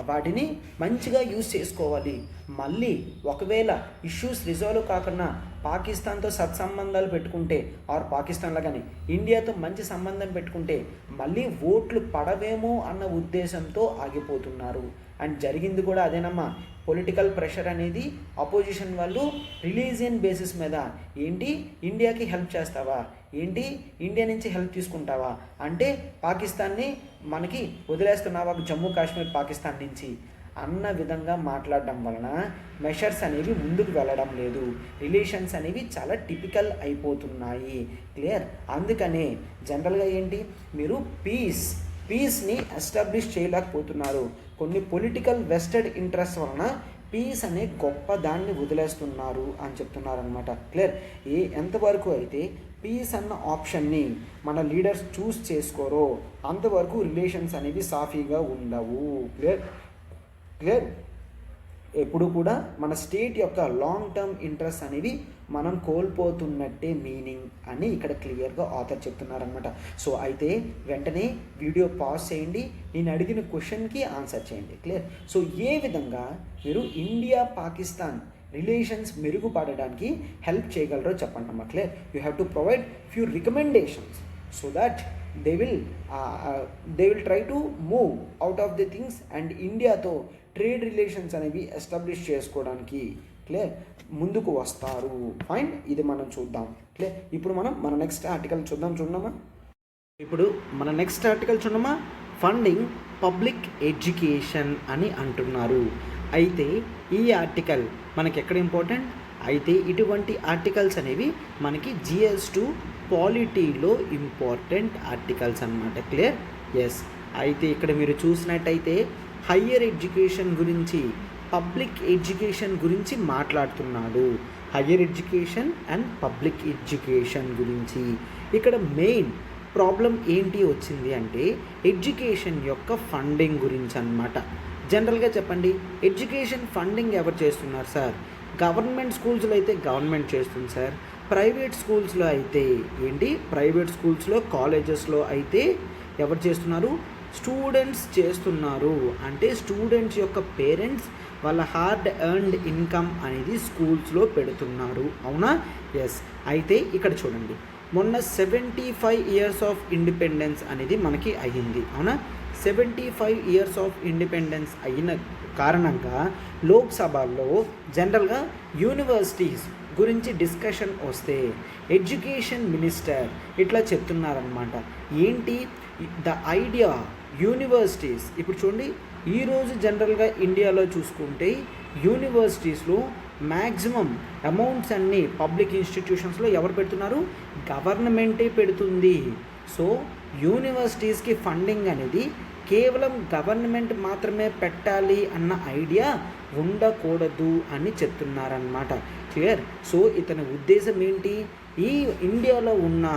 వాటిని మంచిగా యూజ్ చేసుకోవాలి. మళ్ళీ ఒకవేళ ఇష్యూస్ రిజాల్వ్ కాకుండా పాకిస్తాన్తో సత్సంబంధాలు పెట్టుకుంటే ఆర్ పాకిస్తాన్లో కానీ ఇండియాతో మంచి సంబంధం పెట్టుకుంటే మళ్ళీ ఓట్లు పడవేమో అన్న ఉద్దేశంతో ఆగిపోతున్నారు. అండ్ జరిగింది కూడా అదేనమ్మా. పొలిటికల్ ప్రెషర్ అనేది అపోజిషన్ వాళ్ళు రిలీజియన్ బేసిస్ మీద, ఏంటి ఇండియాకి హెల్ప్ చేస్తావా, ఏంటి ఇండియా నుంచి హెల్ప్ తీసుకుంటావా, అంటే పాకిస్తాన్ని మనకి వదిలేస్తున్నావా జమ్మూ కాశ్మీర్ పాకిస్తాన్ నుంచి అన్న విధంగా మాట్లాడడం వలన మెషర్స్ అనేవి ముందుకు వెళ్ళడం లేదు, రిలేషన్స్ అనేవి చాలా టిపికల్ అయిపోతున్నాయి. క్లియర్. అందుకనే జనరల్గా ఏంటి, మీరు పీస్ని ఎస్టాబ్లిష్ చేయలేకపోతున్నారు. కొన్ని పొలిటికల్ వెస్టెడ్ ఇంట్రెస్ట్ వలన పీస్ అనే గొప్ప దాన్ని వదిలేస్తున్నారు అని చెప్తున్నారనమాట. క్లియర్. ఎంతవరకు అయితే పీస్ అన్న ఆప్షన్ని మన లీడర్స్ చూస్ చేసుకోరో అంతవరకు రిలేషన్స్ అనేవి సాఫీగా ఉండవు. క్లియర్. ఎప్పుడు కూడా మన స్టేట్ యొక్క లాంగ్ టర్మ్ ఇంట్రెస్ట్ అనేవి మనం కోల్పోతున్నట్టే మీనింగ్ అని ఇక్కడ క్లియర్గా ఆథర్ చెప్తున్నారనమాట. సో అయితే వెంటనే వీడియో పాజ్ చేయండి, నేను అడిగిన క్వశ్చన్కి ఆన్సర్ చేయండి. క్లియర్. సో ఏ విధంగా మీరు ఇండియా పాకిస్తాన్ రిలేషన్స్ మెరుగుపడడానికి హెల్ప్ చేయగలరో చెప్పండి అమ్మా. Clear. You have to provide few recommendations so that they will try to move out of the things and ఇండియాతో ట్రేడ్ రిలేషన్స్ అనేవి ఎస్టాబ్లిష్ చేసుకోవడానికి క్లియర్ ముందుకు వస్తారు. ఫైన్, ఇది మనం చూద్దాం. క్లియర్. ఇప్పుడు మన నెక్స్ట్ ఆర్టికల్ చూడమా. ఇప్పుడు మన నెక్స్ట్ ఆర్టికల్ చూడమా. ఫండింగ్ పబ్లిక్ ఎడ్యుకేషన్ అని అంటున్నారు. అయితే ఈ ఆర్టికల్ మనకి ఎక్కడ ఇంపార్టెంట్, అయితే ఇటువంటి ఆర్టికల్స్ అనేవి మనకి GS2 పాలిటీలో ఇంపార్టెంట్ ఆర్టికల్స్ అన్నమాట. క్లియర్. ఎస్, అయితే ఇక్కడ మీరు చూసినట్టయితే హయ్యర్ ఎడ్యుకేషన్ గురించి, పబ్లిక్ ఎడ్యుకేషన్ గురించి మాట్లాడుతున్నాడు. Higher education and public education గురించి ఇక్కడ మెయిన్ ప్రాబ్లం ఏంటి వచ్చింది అంటే ఎడ్యుకేషన్ యొక్క ఫండింగ్ గురించి అన్నమాట. జనరల్గా చెప్పండి, ఎడ్యుకేషన్ ఫండింగ్ ఎవరు చేస్తున్నారు సార్? గవర్నమెంట్ స్కూల్స్లో అయితే గవర్నమెంట్ చేస్తుంది సార్. ప్రైవేట్ స్కూల్స్లో అయితే ఏంటి, ప్రైవేట్ స్కూల్స్లో కాలేజెస్లో అయితే ఎవరు చేస్తున్నారు? స్టూడెంట్స్ చేస్తున్నారు. అంటే స్టూడెంట్స్ యొక్క పేరెంట్స్ వాళ్ళ హార్డ్ ఎర్న్డ్ ఇన్కమ్ అనేది స్కూల్స్లో పెడుతున్నారు. అవునా? ఎస్. అయితే ఇక్కడ చూడండి, మొన్న 75 years ఆఫ్ ఇండిపెండెన్స్ అనేది మనకి అయ్యింది. అవునా? 75 years ఆఫ్ ఇండిపెండెన్స్ అయిన కారణంగా లోక్సభలో జనరల్గా యూనివర్సిటీస్ గురించి డిస్కషన్ వస్తే ఎడ్యుకేషన్ మినిస్టర్ ఇట్లా చెప్తున్నారనమాట. ఏంటి ద ఐడియా యూనివర్సిటీస్. ఇప్పుడు చూడండి, ఈరోజు జనరల్గా ఇండియాలో చూసుకుంటే యూనివర్సిటీస్లో మ్యాక్సిమం అమౌంట్స్ అన్నీ పబ్లిక్ ఇన్స్టిట్యూషన్స్లో ఎవరు పెడుతున్నారు? గవర్నమెంటే పెడుతుంది. సో యూనివర్సిటీస్కి ఫండింగ్ అనేది కేవలం గవర్నమెంట్ మాత్రమే పెట్టాలి అన్న ఐడియా ఉండకూడదు అని చెప్తున్నారన్నమాట. క్లియర్. సో ఇతని ఉద్దేశం ఏంటి, ఈ ఇండియాలో ఉన్న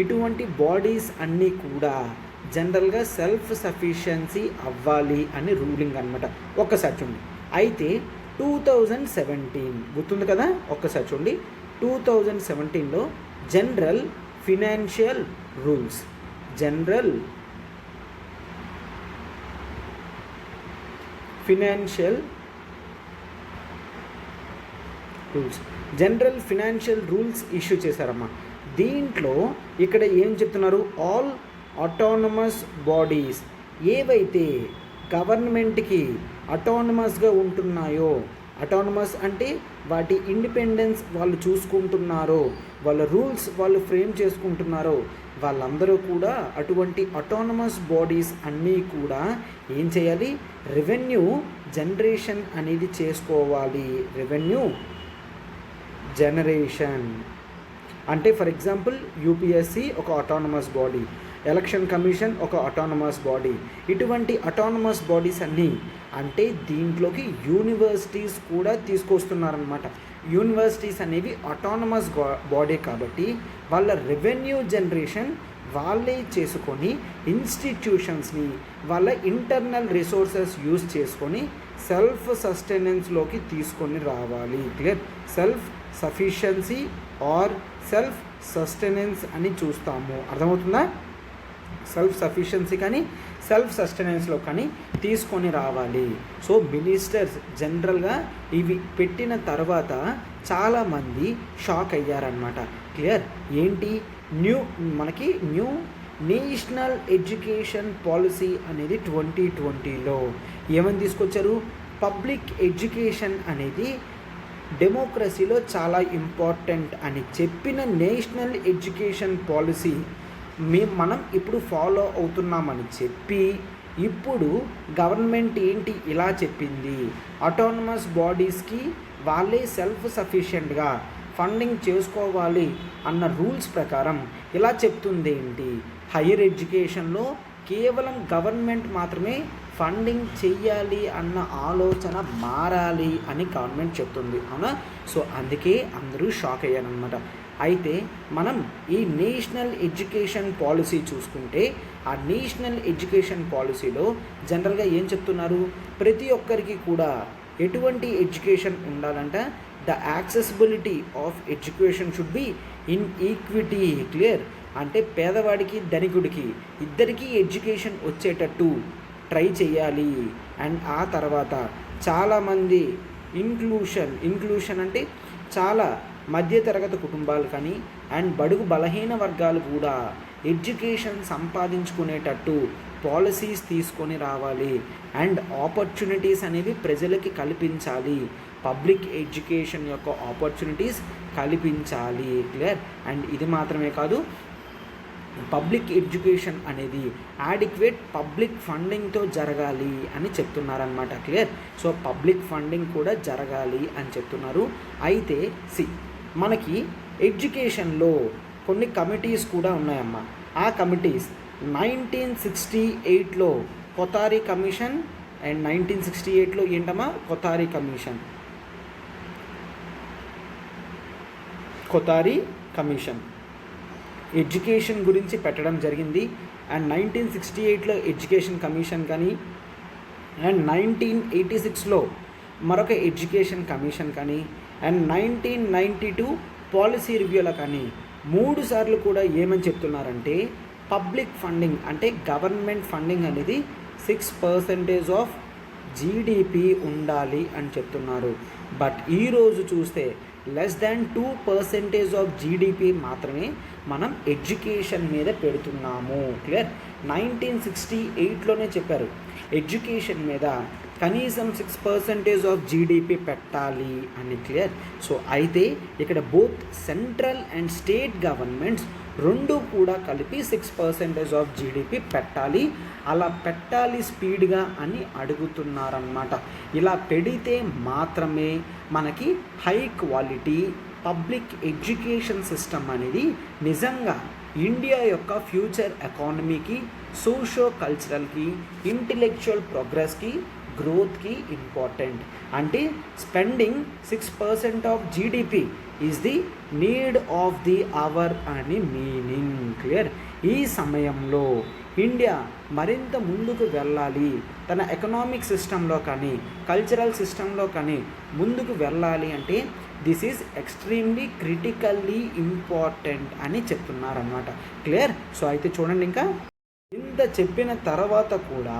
ఇటువంటి బాడీస్ అన్నీ కూడా జనరల్గా సెల్ఫ్ సఫిషియన్సీ అవ్వాలి అని రూలింగ్ అనమాట. ఒక్కసారి చూడండి, అయితే 2017 గుర్తుంది కదా, ఒక్కసారి చూడండి. 2017లో general financial rules, general financial rules issue చేశారమ్మా. దీంట్లో ఇక్కడ ఏం చెప్తున్నారు, ఆల్ ఆటోనమస్ బాడీస్ ఏవైతే గవర్నమెంట్కి అటానమస్గా ఉంటున్నాయో, అటానమస్ అంటే వాటి ఇండిపెండెన్స్ వాళ్ళు చూసుకుంటున్నారో, వాళ్ళ రూల్స్ వాళ్ళు ఫ్రేమ్ చేసుకుంటున్నారో, వాళ్ళందరూ కూడా అటువంటి అటానమస్ బాడీస్ అన్నీ కూడా ఏం చేయాలి, రెవెన్యూ జనరేషన్ అనేది చేసుకోవాలి. రెవెన్యూ జనరేషన్ అంటే ఫర్ ఎగ్జాంపుల్ యూపీఎస్సి ఒక అటానమస్ బాడీ, ఎలక్షన్ కమిషన్ ఒక అటానమస్ బాడీ. ఇటువంటి అటానమస్ బాడీస్ అన్నీ అంటే దీంట్లోకి యూనివర్సిటీస్ కూడా తీసుకొస్తున్నారనమాట. యూనివర్సిటీస్ అనేవి అటానమస్ బాడీ కాబట్టి వాళ్ళ రెవెన్యూ జనరేషన్ వాళ్ళే చేసుకొని ఇన్స్టిట్యూషన్స్ని వాళ్ళ ఇంటర్నల్ రిసోర్సెస్ యూజ్ చేసుకొని సెల్ఫ్ సస్టెనెన్స్లోకి తీసుకొని రావాలి. Clear, self sufficiency or self sustenance అని చూస్తాము. అర్థమవుతుందా? సెల్ఫ్ సఫిషియన్సీ కానీ సెల్ఫ్ సస్టెనెన్స్లో కానీ తీసుకొని రావాలి. సో మినిస్టర్స్ జనరల్గా ఇవి పెట్టిన తర్వాత చాలామంది షాక్ అయ్యారనమాట. క్లియర్, ఏంటి మనకి న్యూ నేషనల్ ఎడ్యుకేషన్ పాలసీ అనేది 2020లో ఏమని తీసుకొచ్చారు, పబ్లిక్ ఎడ్యుకేషన్ అనేది డెమోక్రసీలో చాలా ఇంపార్టెంట్ అని చెప్పిన నేషనల్ ఎడ్యుకేషన్ పాలసీ మనం ఇప్పుడు ఫాలో అవుతున్నామని చెప్పి, ఇప్పుడు గవర్నమెంట్ ఏంటి ఇలా చెప్పింది, అటానమస్ బాడీస్కి వాళ్ళే సెల్ఫ్ సఫిషియెంట్గా ఫండింగ్ చేసుకోవాలి అన్న రూల్స్ ప్రకారం ఇలా చెప్తుంది ఏంటి, హైయర్ ఎడ్యుకేషన్లో కేవలం గవర్నమెంట్ మాత్రమే ఫండింగ్ చెయ్యాలి అన్న ఆలోచన మారాలి అని గవర్నమెంట్ చెప్తుంది, అవునా? సో అందుకే అందరూ షాక్ అయ్యారనమాట. అయితే మనం ఈ నేషనల్ ఎడ్యుకేషన్ పాలసీ చూసుకుంటే, ఆ నేషనల్ ఎడ్యుకేషన్ పాలసీలో జనరల్గా ఏం చెప్తున్నారు, ప్రతి ఒక్కరికి కూడా ఎటువంటి ఎడ్యుకేషన్ ఉండాలంట, the accessibility of education should be in equity. Clear, అంటే పేదవాడికి ధనికుడికి ఇద్దరికీ ఎడ్యుకేషన్ వచ్చేటట్టు ట్రై చేయాలి. అండ్ ఆ తర్వాత చాలామంది ఇంక్లూషన్ అంటే చాలా మధ్యతరగతి కుటుంబాలు కానీ అండ్ బడుగు బలహీన వర్గాలు కూడా ఎడ్యుకేషన్ సంపాదించుకునేటట్టు పాలసీస్ తీసుకొని రావాలి. అండ్ ఆపర్చునిటీస్ అనేవి ప్రజలకి కల్పించాలి, పబ్లిక్ ఎడ్యుకేషన్ యొక్క ఆపర్చునిటీస్ కల్పించాలి. క్లియర్, అండ్ ఇది మాత్రమే కాదు, పబ్లిక్ ఎడ్యుకేషన్ అనేది యాడిక్వేట్ పబ్లిక్ ఫండింగ్తో జరగాలి అని చెప్తున్నారనమాట. క్లియర్, సో పబ్లిక్ ఫండింగ్ కూడా జరగాలి అని చెప్తున్నారు. అయితే మనకి ఎడ్యుకేషన్లో కొన్ని కమిటీస్ కూడా ఉన్నాయమ్మా. ఆ కమిటీస్ 1968లో కొతారి కమిషన్ అండ్ 1968లో ఏంటమ్మా, కొతారి కమిషన్ ఎడ్యుకేషన్ గురించి పెట్టడం జరిగింది. అండ్ 1968లో ఎడ్యుకేషన్ కమిషన్ కానీ అండ్ 1986లో మరొక ఎడ్యుకేషన్ కమిషన్ కానీ అండ్ 1992 పాలసీ రివ్యూలో కానీ 3 సార్లు కూడా ఏమని చెప్తున్నారంటే, పబ్లిక్ ఫండింగ్ అంటే గవర్నమెంట్ ఫండింగ్ అనేది 6% ఆఫ్ జీడిపి ఉండాలి అని చెప్తున్నారు. బట్ ఈరోజు చూస్తే లెస్ దాన్ 2% ఆఫ్ జీడిపి మాత్రమే మనం ఎడ్యుకేషన్ మీద పెడుతున్నాము. క్లియర్, 1968లోనే చెప్పారు ఎడ్యుకేషన్ మీద కనీసం 6% ఆఫ్ జీడిపి పెట్టాలి అని. క్లియర్, సో అయితే ఇక్కడ both central and state governments రెండు కూడా కలిపి 6% ఆఫ్ జీడిపి పెట్టాలి, అలా పెట్టాలి స్పీడ్గా అని అడుగుతున్నారన్నమాట. ఇలా పెడితే మాత్రమే మనకి high quality public education system అనేది నిజంగా ఇండియా యొక్క ఫ్యూచర్ ఎకానమీకి, సోషో కల్చరల్కి, ఇంటెలెక్చువల్ ప్రోగ్రెస్కి గ్రోత్కి ఇంపార్టెంట్. అంటే spending 6% of GDP is the need of the hour అని మీనింగ్. క్లియర్? ఈ సమయంలో ఇండియా మరింత ముందుకు వెళ్ళాలి, తన ఎకనామిక్ సిస్టంలో కానీ కల్చరల్ సిస్టంలో కానీ ముందుకు వెళ్ళాలి అంటే this is extremely critically important అని చెప్తున్నారన్నమాట. క్లియర్? సో అయితే చూడండి, ఇంకా ఇంత చెప్పిన తర్వాత కూడా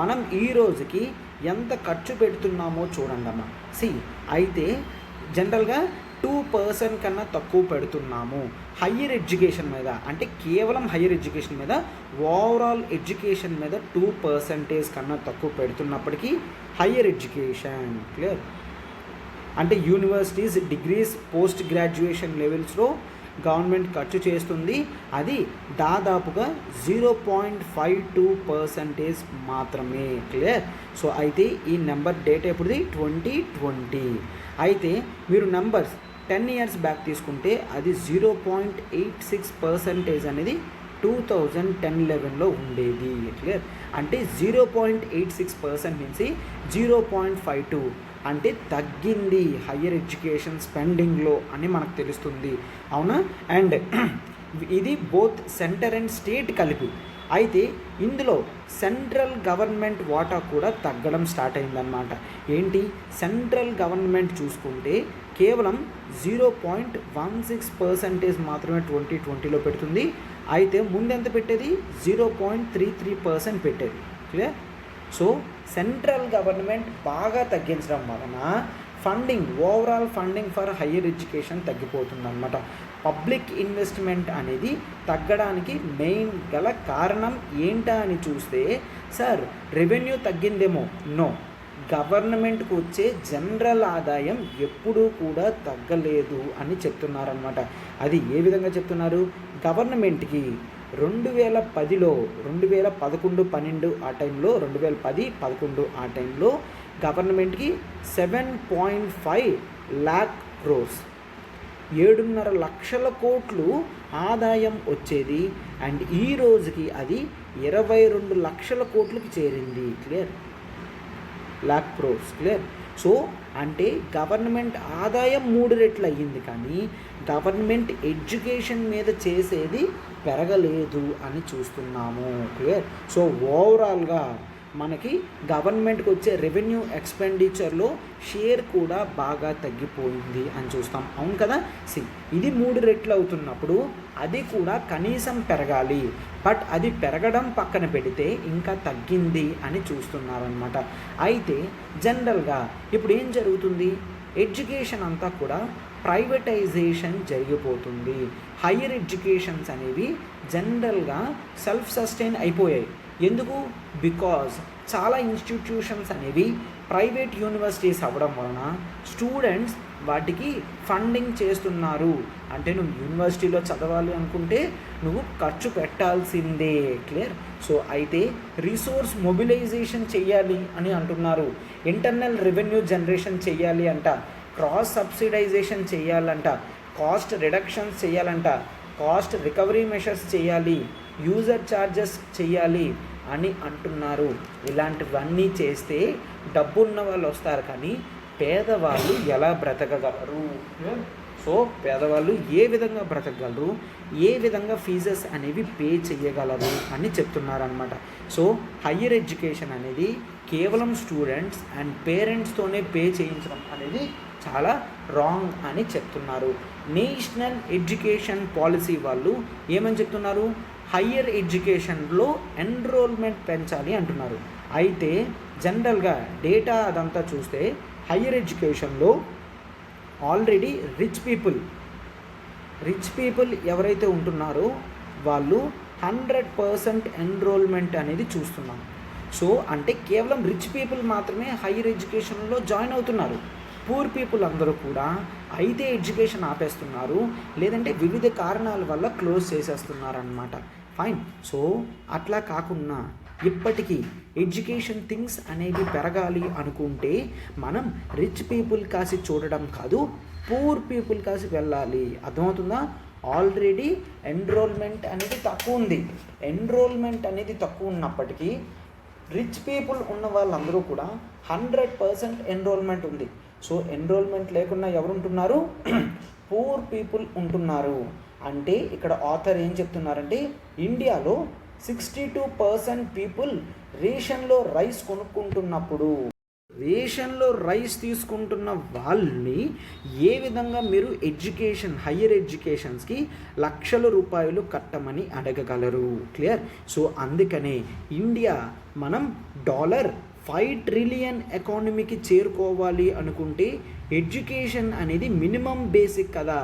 మనం ఈ రోజుకి ఎంత ఖర్చు పెడుతున్నామో చూడండి అమ్మ. అయితే జనరల్గా 2% కన్నా తక్కువ పెడుతున్నాము హయ్యర్ ఎడ్యుకేషన్ మీద. అంటే కేవలం హయ్యర్ ఎడ్యుకేషన్ మీద, ఓవరాల్ ఎడ్యుకేషన్ మీద 2% కన్నా తక్కువ పెడుతున్నప్పటికీ హయ్యర్ ఎడ్యుకేషన్. క్లియర్? అంటే యూనివర్సిటీస్, డిగ్రీస్, పోస్ట్ గ్రాడ్యుయేషన్ లెవెల్స్లో గవర్నమెంట్ ఖర్చు చేస్తుంది. అది దాదాపుగా 0.52% మాత్రమే. క్లియర్? సో అయితే ఈ నెంబర్ డేట్ ఎప్పుడుది? 2020. అయితే మీరు నెంబర్స్ 10 years బ్యాక్ తీసుకుంటే అది 0.86% అనేది 2010-11లో ఉండేది. క్లియర్? అంటే 0.86% నుంచి 0.52 అంటే తగ్గింది హయ్యర్ ఎడ్యుకేషన్ స్పెండింగ్లో అని మనకు తెలుస్తుంది. అవునా? అండ్ ఇది బోత్ సెంటర్ అండ్ స్టేట్ కలిపి. అయితే ఇందులో సెంట్రల్ గవర్నమెంట్ వాటా కూడా తగ్గడం స్టార్ట్ అయిందన్నమాట. ఏంటి? సెంట్రల్ గవర్నమెంట్ చూసుకుంటే కేవలం 0.16% మాత్రమే 2020లో పెడుతుంది. అయితే ముందెంత పెట్టేది? 0.33% పెట్టేది. క్లియర్? సో సెంట్రల్ గవర్నమెంట్ బాగా తగ్గించడం వలన funding, overall funding for higher education తగ్గిపోతుందన్నమాట. పబ్లిక్ ఇన్వెస్ట్మెంట్ అనేది తగ్గడానికి మెయిన్ గల కారణం ఏంటా అని చూస్తే, సార్ రెవెన్యూ తగ్గిందేమో, నో, గవర్నమెంట్కి వచ్చే జనరల్ ఆదాయం ఎప్పుడూ కూడా తగ్గలేదు అని చెప్తున్నారనమాట. అది ఏ విధంగా చెప్తున్నారు? గవర్నమెంట్కి 2010లో 2011-12 ఆ టైంలో, 2010-11 ఆ టైంలో గవర్నమెంట్కి 7.5 lakh crores 7.5 లక్షల కోట్లు ఆదాయం వచ్చేది. అండ్ ఈ రోజుకి అది 22 లక్షల కోట్లకి చేరింది. Clear? lakh crores. Clear? So అంటే గవర్నమెంట్ ఆదాయం 3 రెట్లు అయ్యింది, కానీ గవర్నమెంట్ ఎడ్యుకేషన్ మీద చేసేది పెరగలేదు అని చూస్తున్నాము. క్లియర్? సో ఓవరాల్గా మనకి గవర్నమెంట్కి వచ్చే రెవెన్యూ ఎక్స్పెండిచర్లో షేర్ కూడా బాగా తగ్గిపోయింది అని చూస్తాం. అవును కదా? ఇది 3 రెట్లు అవుతున్నప్పుడు అది కూడా కనీసం పెరగాలి, బట్ అది పెరగడం పక్కన పెడితే ఇంకా తగ్గింది అని చూస్తున్నారనమాట. అయితే జనరల్గా ఇప్పుడు ఏం జరుగుతుంది? ఎడ్యుకేషన్ అంతా కూడా ప్రైవేటైజేషన్ జరిగిపోతుంది. హయ్యర్ ఎడ్యుకేషన్స్ అనేవి జనరల్గా సెల్ఫ్ సస్టైన్ అయిపోయాయి. ఎందుకు? బికాజ్ చాలా ఇన్స్టిట్యూషన్స్ అనేవి ప్రైవేట్ యూనివర్సిటీస్ అవ్వడం వలన స్టూడెంట్స్ వాటికి ఫండింగ్ చేస్తున్నారు. అంటే నువ్వు యూనివర్సిటీలో చదవాలి అనుకుంటే నువ్వు ఖర్చు పెట్టాల్సిందే. క్లియర్? సో అయితే రిసోర్స్ మొబిలైజేషన్ చేయాలి అని అంటున్నారు, ఇంటర్నల్ రెవెన్యూ జనరేషన్ చేయాలి అంట, క్రాస్ సబ్సిడైజేషన్ చేయాలంట, కాస్ట్ రిడక్షన్స్ చేయాలంట, కాస్ట్ రికవరీ మెషర్స్ చేయాలి, యూజర్ ఛార్జెస్ చేయాలి అని అంటున్నారు. ఇలాంటివన్నీ చేస్తే డబ్బున్న వాళ్ళు వస్తారు, కానీ పేదవాళ్ళు ఎలా బ్రతకగలరు? సో పేదవాళ్ళు ఏ విధంగా బ్రతకగలరు, ఏ విధంగా ఫీజెస్ అనేవి పే చేయగలరు అని చెప్తున్నారనమాట. సో హయ్యర్ ఎడ్యుకేషన్ అనేది కేవలం స్టూడెంట్స్ అండ్ పేరెంట్స్తోనే పే చేయించడం అనేది చాలా రాంగ్ అని చెప్తున్నారు. నేషనల్ ఎడ్యుకేషన్ పాలసీ వాళ్ళు ఏమని చెప్తున్నారు? హయ్యర్ ఎడ్యుకేషన్లో ఎన్రోల్మెంట్ పెంచాలి అంటున్నారు. అయితే జనరల్గా డేటా అదంతా చూస్తే హయ్యర్ ఎడ్యుకేషన్లో ఆల్రెడీ రిచ్ పీపుల్ ఎవరైతే ఉంటున్నారో వాళ్ళు 100% ఎన్రోల్మెంట్ అనేది చూస్తున్నాం. సో అంటే కేవలం రిచ్ పీపుల్ మాత్రమే హయ్యర్ ఎడ్యుకేషన్లో జాయిన్ అవుతున్నారు. పూర్ పీపుల్ అందరూ కూడా అయితే ఎడ్యుకేషన్ ఆపేస్తున్నారు, లేదంటే వివిధ కారణాల వల్ల క్లోజ్ చేసేస్తున్నారు అన్నమాట. ఫైన్. సో అట్లా కాకుండా ఇప్పటికీ ఎడ్యుకేషన్ థింగ్స్ అనేవి పెరగాలి అనుకుంటే మనం రిచ్ పీపుల్ కాసి చూడడం కాదు, పూర్ పీపుల్ కాసి వెళ్ళాలి. అర్థమవుతుందా? ఆల్రెడీ ఎన్రోల్మెంట్ అనేది తక్కువ ఉంది. ఎన్రోల్మెంట్ అనేది తక్కువ ఉన్నప్పటికీ రిచ్ పీపుల్ ఉన్న వాళ్ళందరూ కూడా 100% ఎన్రోల్మెంట్ ఉంది. సో ఎన్రోల్మెంట్ లేకుండా ఎవరు ఉంటున్నారు? పూర్ పీపుల్ ఉంటున్నారు. అంటే ఇక్కడ ఆథర్ ఏం చెప్తున్నారంటే ఇండియాలో 62% పీపుల్ రేషన్లో రైస్ కొనుక్కుంటున్నప్పుడు రేషన్లో రైస్ తీసుకుంటున్న వాళ్ళని ఏ విధంగా మీరు హయ్యర్ ఎడ్యుకేషన్స్కి లక్షల రూపాయలు కట్టమని అడగగలరు? క్లియర్. సో అందుకనే ఇండియా మనం $5 ట్రిలియన్ ఎకానమీకి చేరుకోవాలి అనుకుంటే ఎడ్యుకేషన్ అనేది మినిమం బేసిక్ కదా.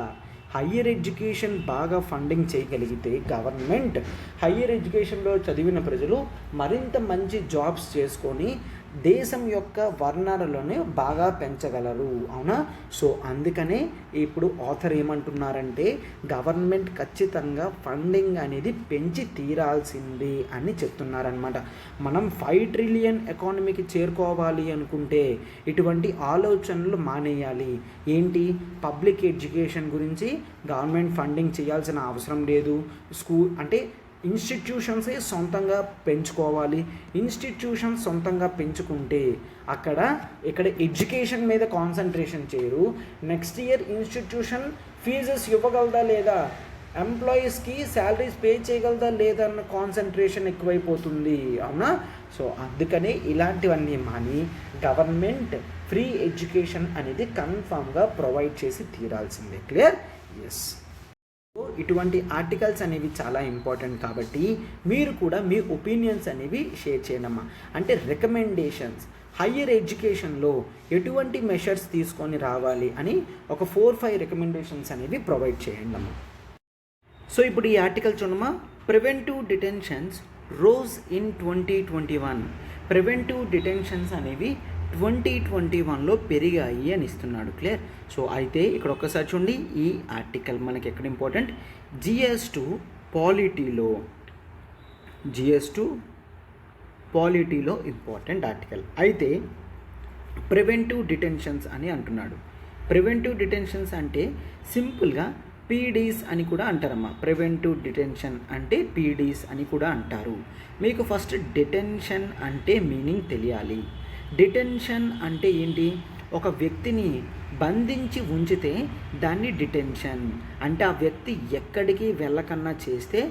హయ్యర్ ఎడ్యుకేషన్ బాగా ఫండింగ్ చేయగలిగితే గవర్నమెంట్ హయ్యర్ ఎడ్యుకేషన్లో చదివిన ప్రజలు మరింత మంచి జాబ్స్ చేసుకొని దేశం యొక్క వర్ణాలను బాగా పెంచగలరు. అవునా? సో అందుకనే ఇప్పుడు ఆథర్ ఏమంటున్నారంటే గవర్నమెంట్ ఖచ్చితంగా ఫండింగ్ అనేది పెంచి తీరాల్సింది అని చెప్తున్నారనమాట. మనం 5 ట్రిలియన్ ఎకానమీకి చేరుకోవాలి అనుకుంటే ఇటువంటి ఆలోచనలు మానేయాలి. ఏంటి? పబ్లిక్ ఎడ్యుకేషన్ గురించి గవర్నమెంట్ ఫండింగ్ చేయాల్సిన అవసరం లేదు. ఇన్స్టిట్యూషన్సే సొంతంగా పెంచుకోవాలి. ఇన్స్టిట్యూషన్స్ సొంతంగా పెంచుకుంటే ఇక్కడ ఎడ్యుకేషన్ మీద కాన్సన్ట్రేషన్ చేయరు. నెక్స్ట్ ఇయర్ ఇన్స్టిట్యూషన్ ఫీజెస్ ఇవ్వగలదా లేదా, ఎంప్లాయీస్కి శాలరీస్ పే చేయగలదా లేదా అన్న కాన్సన్ట్రేషన్ ఎక్కువైపోతుంది. అవునా? సో అందుకనే ఇలాంటివన్నీ మాని గవర్నమెంట్ ఫ్రీ ఎడ్యుకేషన్ అనేది కన్ఫామ్గా ప్రొవైడ్ చేసి తీరాల్సిందే. క్లియర్? ఎస్. ఇటువంటి ఆర్టికల్స్ అనేవి చాలా ఇంపార్టెంట్ కాబట్టి మీరు కూడా మీ ఒపీనియన్స్ అనేవి షేర్ చేయడమ్మా. అంటే రికమెండేషన్స్ హయ్యర్ ఎడ్యుకేషన్లో ఎటువంటి మెషర్స్ తీసుకొని రావాలి అని ఒక 4-5 రికమెండేషన్స్ అనేవి ప్రొవైడ్ చేయండి అమ్మా. సో ఇప్పుడు ఈ ఆర్టికల్ చూడమ్మా. Preventive detentions rose in 2021. Preventive detentions అనేవి 2021లో పెరిగాయి అని ఇస్తున్నాడు. క్లియర్. సో అయితే ఇక్కడ ఒక్కసారి చూడండి, ఈ ఆర్టికల్ మనకి ఎక్కడ ఇంపార్టెంట్, GS2 పాలిటీలో ఇంపార్టెంట్ ఆర్టికల్. అయితే ప్రివెంటివ్ డిటెన్షన్స్ అని అంటున్నాడు. ప్రివెంటివ్ డిటెన్షన్స్ అంటే సింపుల్గా పీడీస్ అని కూడా అంటారమ్మా. ప్రివెంటివ్ డిటెన్షన్ అంటే పీడీస్ అని కూడా అంటారు. మీకు ఫస్ట్ డిటెన్షన్ అంటే మీనింగ్ తెలియాలి. డిటెన్షన్ అంటే ఏంటి? ఒక వ్యక్తిని బంధించి ఉంచితే దాన్ని డిటెన్షన్ అంటే ఆ వ్యక్తి ఎక్కడికి వెళ్ళకన్నా చేస్తే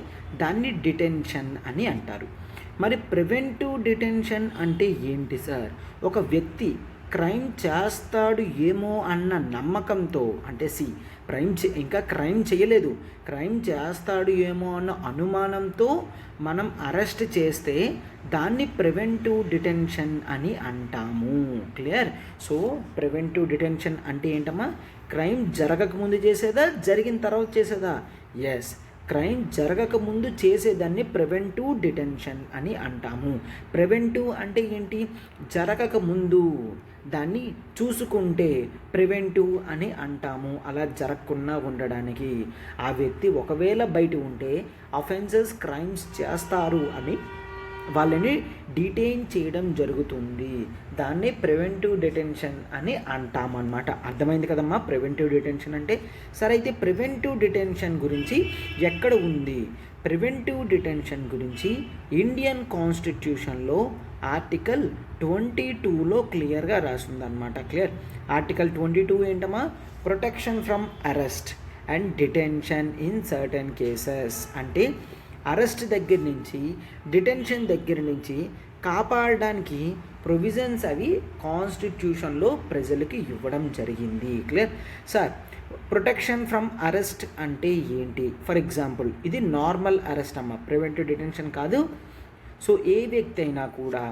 దాన్ని డిటెన్షన్ అని అంటారు. మరి ప్రివెంటివ్ డిటెన్షన్ అంటే ఏంటి సార్? ఒక వ్యక్తి క్రైమ్ చేస్తాడు ఏమో అన్న నమ్మకంతో, అంటే క్రైమ్ చేయలేదు, క్రైమ్ చేస్తాడు ఏమో అన్న అనుమానంతో మనం అరెస్ట్ చేస్తే దాన్ని ప్రివెంటివ్ డిటెన్షన్ అని అంటాము. క్లియర్. సో ప్రివెంటివ్ డిటెన్షన్ అంటే ఏంటమ్మా? క్రైమ్ జరగకముందు చేసేదా, జరిగిన తర్వాత చేసేదా? ఎస్, క్రైమ్ జరగకముందు చేసేదాన్ని ప్రివెంటివ్ డిటెన్షన్ అని అంటాము. ప్రివెంటివ్ అంటే ఏంటి? జరగకముందు దాన్ని చూసుకుంటే ప్రివెంటివ్ అని అంటాము. అలా జరగకుండా ఉండడానికి ఆ వ్యక్తి ఒకవేళ బయట ఉంటే క్రైమ్స్ చేస్తారు అని వాళ్ళని డిటైన్ చేయడం జరుగుతుంది. దాన్ని ప్రివెంటివ్ డిటెన్షన్ అని అంటామన్నమాట. అర్థమైంది కదమ్మా ప్రివెంటివ్ డిటెన్షన్ అంటే? సరే, అయితే ప్రివెంటివ్ డిటెన్షన్ గురించి ఎక్కడ ఉంది? ప్రివెంటివ్ డిటెన్షన్ గురించి ఇండియన్ కాన్స్టిట్యూషన్లో ఆర్టికల్ 22లో క్లియర్గా రాసిందనమాట. క్లియర్. ఆర్టికల్ 22 ఏంటమ్మా? Protection from arrest and detention in certain cases. అంటే అరెస్ట్ దగ్గర నుంచి, డిటెన్షన్ దగ్గర నుంచి కాపాడడానికి ప్రొవిజన్స్ అవి కాన్స్టిట్యూషన్లో ప్రజలకి ఇవ్వడం జరిగింది. Clear. Sir, protection from arrest అంటే ఏంటి? ఫర్ ఎగ్జాంపుల్ ఇది నార్మల్ అరెస్ట్ అమ్మ, ప్రివెంటివ్ డిటెన్షన్ కాదు. సో ఏ వ్యక్తి అయినా కూడా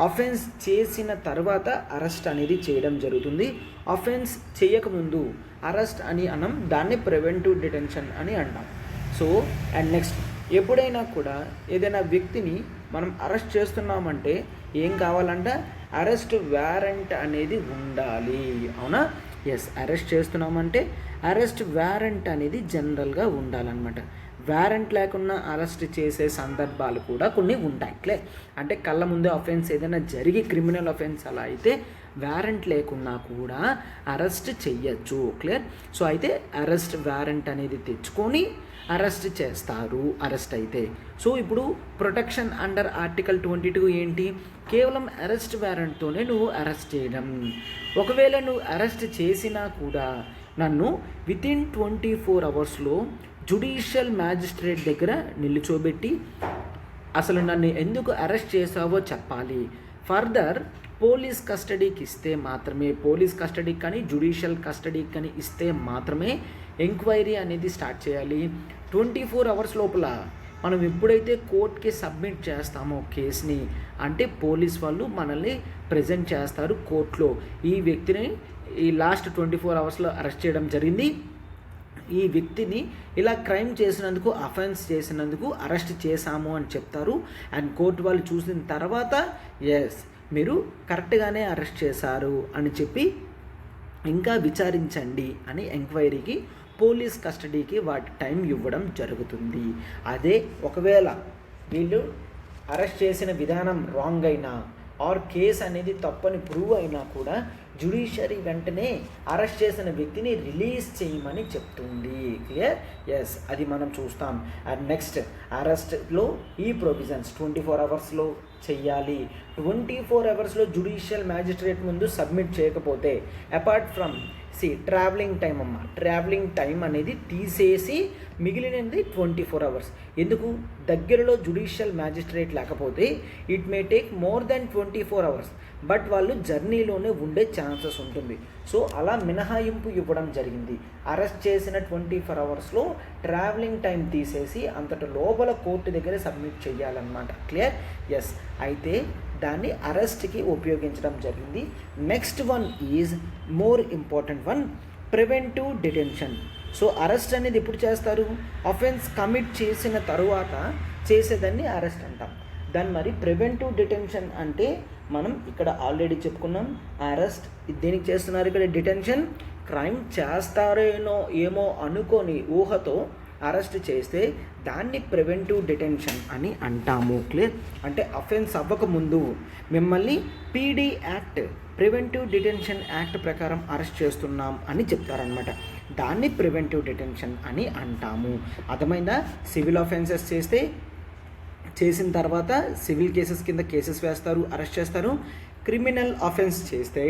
అఫెన్స్ చేసిన తర్వాత అరెస్ట్ అనేది చేయడం జరుగుతుంది. అఫెన్స్ చేయకముందు అరెస్ట్ అని అనం, దాన్ని ప్రివెంటివ్ డిటెన్షన్ అని అంటాం. సో అండ్ నెక్స్ట్, ఎప్పుడైనా కూడా ఏదైనా వ్యక్తిని మనం అరెస్ట్ చేస్తున్నామంటే ఏం కావాలంట? అరెస్ట్ వారెంట్ అనేది ఉండాలి. అవునా? ఎస్, అరెస్ట్ చేస్తున్నామంటే అరెస్ట్ వారెంట్ అనేది జనరల్గా ఉండాలన్నమాట. వారెంట్ లేకుండా అరెస్ట్ చేసే సందర్భాలు కూడా కొన్ని ఉంటాయి. అంటే కళ్ళ ముందే అఫెన్స్ ఏదైనా జరిగి క్రిమినల్ అఫెన్స్ అలా అయితే వారెంట్ లేకున్నా కూడా అరెస్ట్ చెయ్యొచ్చు. క్లియర్? సో అయితే అరెస్ట్ వారెంట్ అనేది తెచ్చుకొని అరెస్ట్ చేస్తారు అరెస్ట్ అయితే. సో ఇప్పుడు ప్రొటెక్షన్ అండర్ ఆర్టికల్ 22 ఏంటి? కేవలం అరెస్ట్ వారెంట్తోనే నువ్వు అరెస్ట్ చేయడం. ఒకవేళ నువ్వు అరెస్ట్ చేసినా కూడా నన్ను వితిన్ 24 అవర్స్లో జ్యుడిషియల్ మ్యాజిస్ట్రేట్ దగ్గర నిల్చోబెట్టి అసలు నన్ను ఎందుకు అరెస్ట్ చేసావో చెప్పాలి. ఫర్దర్ పోలీస్ కస్టడీకి ఇస్తే మాత్రమే, పోలీస్ కస్టడీకి కానీ జ్యుడిషియల్ కస్టడీకి కానీ ఇస్తే మాత్రమే ఎంక్వైరీ అనేది స్టార్ట్ చేయాలి. 24 అవర్స్ లోపల మనం ఎప్పుడైతే కోర్టుకి సబ్మిట్ చేస్తామో కేసుని, అంటే పోలీస్ వాళ్ళు మనల్ని ప్రజెంట్ చేస్తారు కోర్టులో, ఈ వ్యక్తిని ఈ లాస్ట్ 24 అవర్స్లో అరెస్ట్ చేయడం జరిగింది, ఈ వ్యక్తిని ఇలా క్రైమ్ చేసినందుకు, అఫెన్స్ చేసినందుకు అరెస్ట్ చేశాము అని చెప్తారు. అండ్ కోర్టు వాళ్ళు చూసిన తర్వాత ఎస్ మీరు కరెక్ట్గానే అరెస్ట్ చేశారు అని చెప్పి ఇంకా విచారించండి అని ఎంక్వైరీకి, పోలీస్ కస్టడీకి వాటి టైం ఇవ్వడం జరుగుతుంది. అదే ఒకవేళ వీళ్ళు అరెస్ట్ చేసిన విధానం రాంగ్ అయినా ఆర్ కేసు అనేది తప్పని ప్రూవ్ అయినా కూడా జ్యుడిషియరీ వెంటనే అరెస్ట్ చేసిన వ్యక్తిని రిలీజ్ చేయమని చెప్తుంది. క్లియర్? ఎస్, అది మనం చూస్తాం. అండ్ నెక్స్ట్ అరెస్ట్లో ఈ ప్రొవిజన్స్ 24 అవర్స్లో చెయ్యాలి. 24 అవర్స్లో జ్యుడిషియల్ మ్యాజిస్ట్రేట్ ముందు సబ్మిట్ చేయకపోతే అపార్ట్ ఫ్రమ్ ట్రావెలింగ్ టైం అమ్మ, ట్రావెలింగ్ టైం అనేది తీసేసి మిగిలినది 24 అవర్స్. ఎందుకు? దగ్గరలో జ్యుడిషియల్ మ్యాజిస్ట్రేట్ లేకపోతే it may take more than 24 hours, but వాళ్ళు జర్నీలోనే ఉండే ఛాన్సెస్ ఉంటుంది. సో అలా మినహాయింపు ఇవ్వడం జరిగింది. అరెస్ట్ చేసిన 24 అవర్స్లో ట్రావెలింగ్ టైం తీసేసి అంతటి లోపల కోర్టు దగ్గర సబ్మిట్ చేయాలన్నమాట. క్లియర్? ఎస్, అయితే దాన్ని అరెస్ట్కి ఉపయోగించడం జరిగింది. Next one is more important one, preventive detention. So arrest అనేది ఎప్పుడు చేస్తారు? అఫెన్స్ కమిట్ చేసిన తరువాత చేసేదాన్ని అరెస్ట్ అంటాం. దాన్ని మరి ప్రివెంటివ్ డిటెన్షన్ అంటే మనం ఇక్కడ ఆల్రెడీ చెప్పుకున్నాం. అరెస్ట్ దేనికి చేస్తున్నారు? ఇక్కడ డిటెన్షన్ క్రైమ్ చేస్తారేనో ఏమో అనుకొని ఊహతో అరెస్ట్ చేస్తే దాన్ని ప్రివెంటివ్ డిటెన్షన్ అని అంటాము. క్లియర్? అంటే అఫెన్స్ అవ్వకముందు మిమ్మల్ని PD act, preventive detention act ప్రకారం అరెస్ట్ చేస్తున్నాం అని చెప్తారనమాట. దాన్ని ప్రివెంటివ్ డిటెన్షన్ అని అంటాము. అర్థమైందా? సివిల్ ఆఫెన్సెస్ చేస్తే చేసిన తర్వాత సివిల్ కేసెస్ కింద కేసెస్ వేస్తారు, అరెస్ట్ చేస్తారు. క్రిమినల్ ఆఫెన్స్ చేస్తే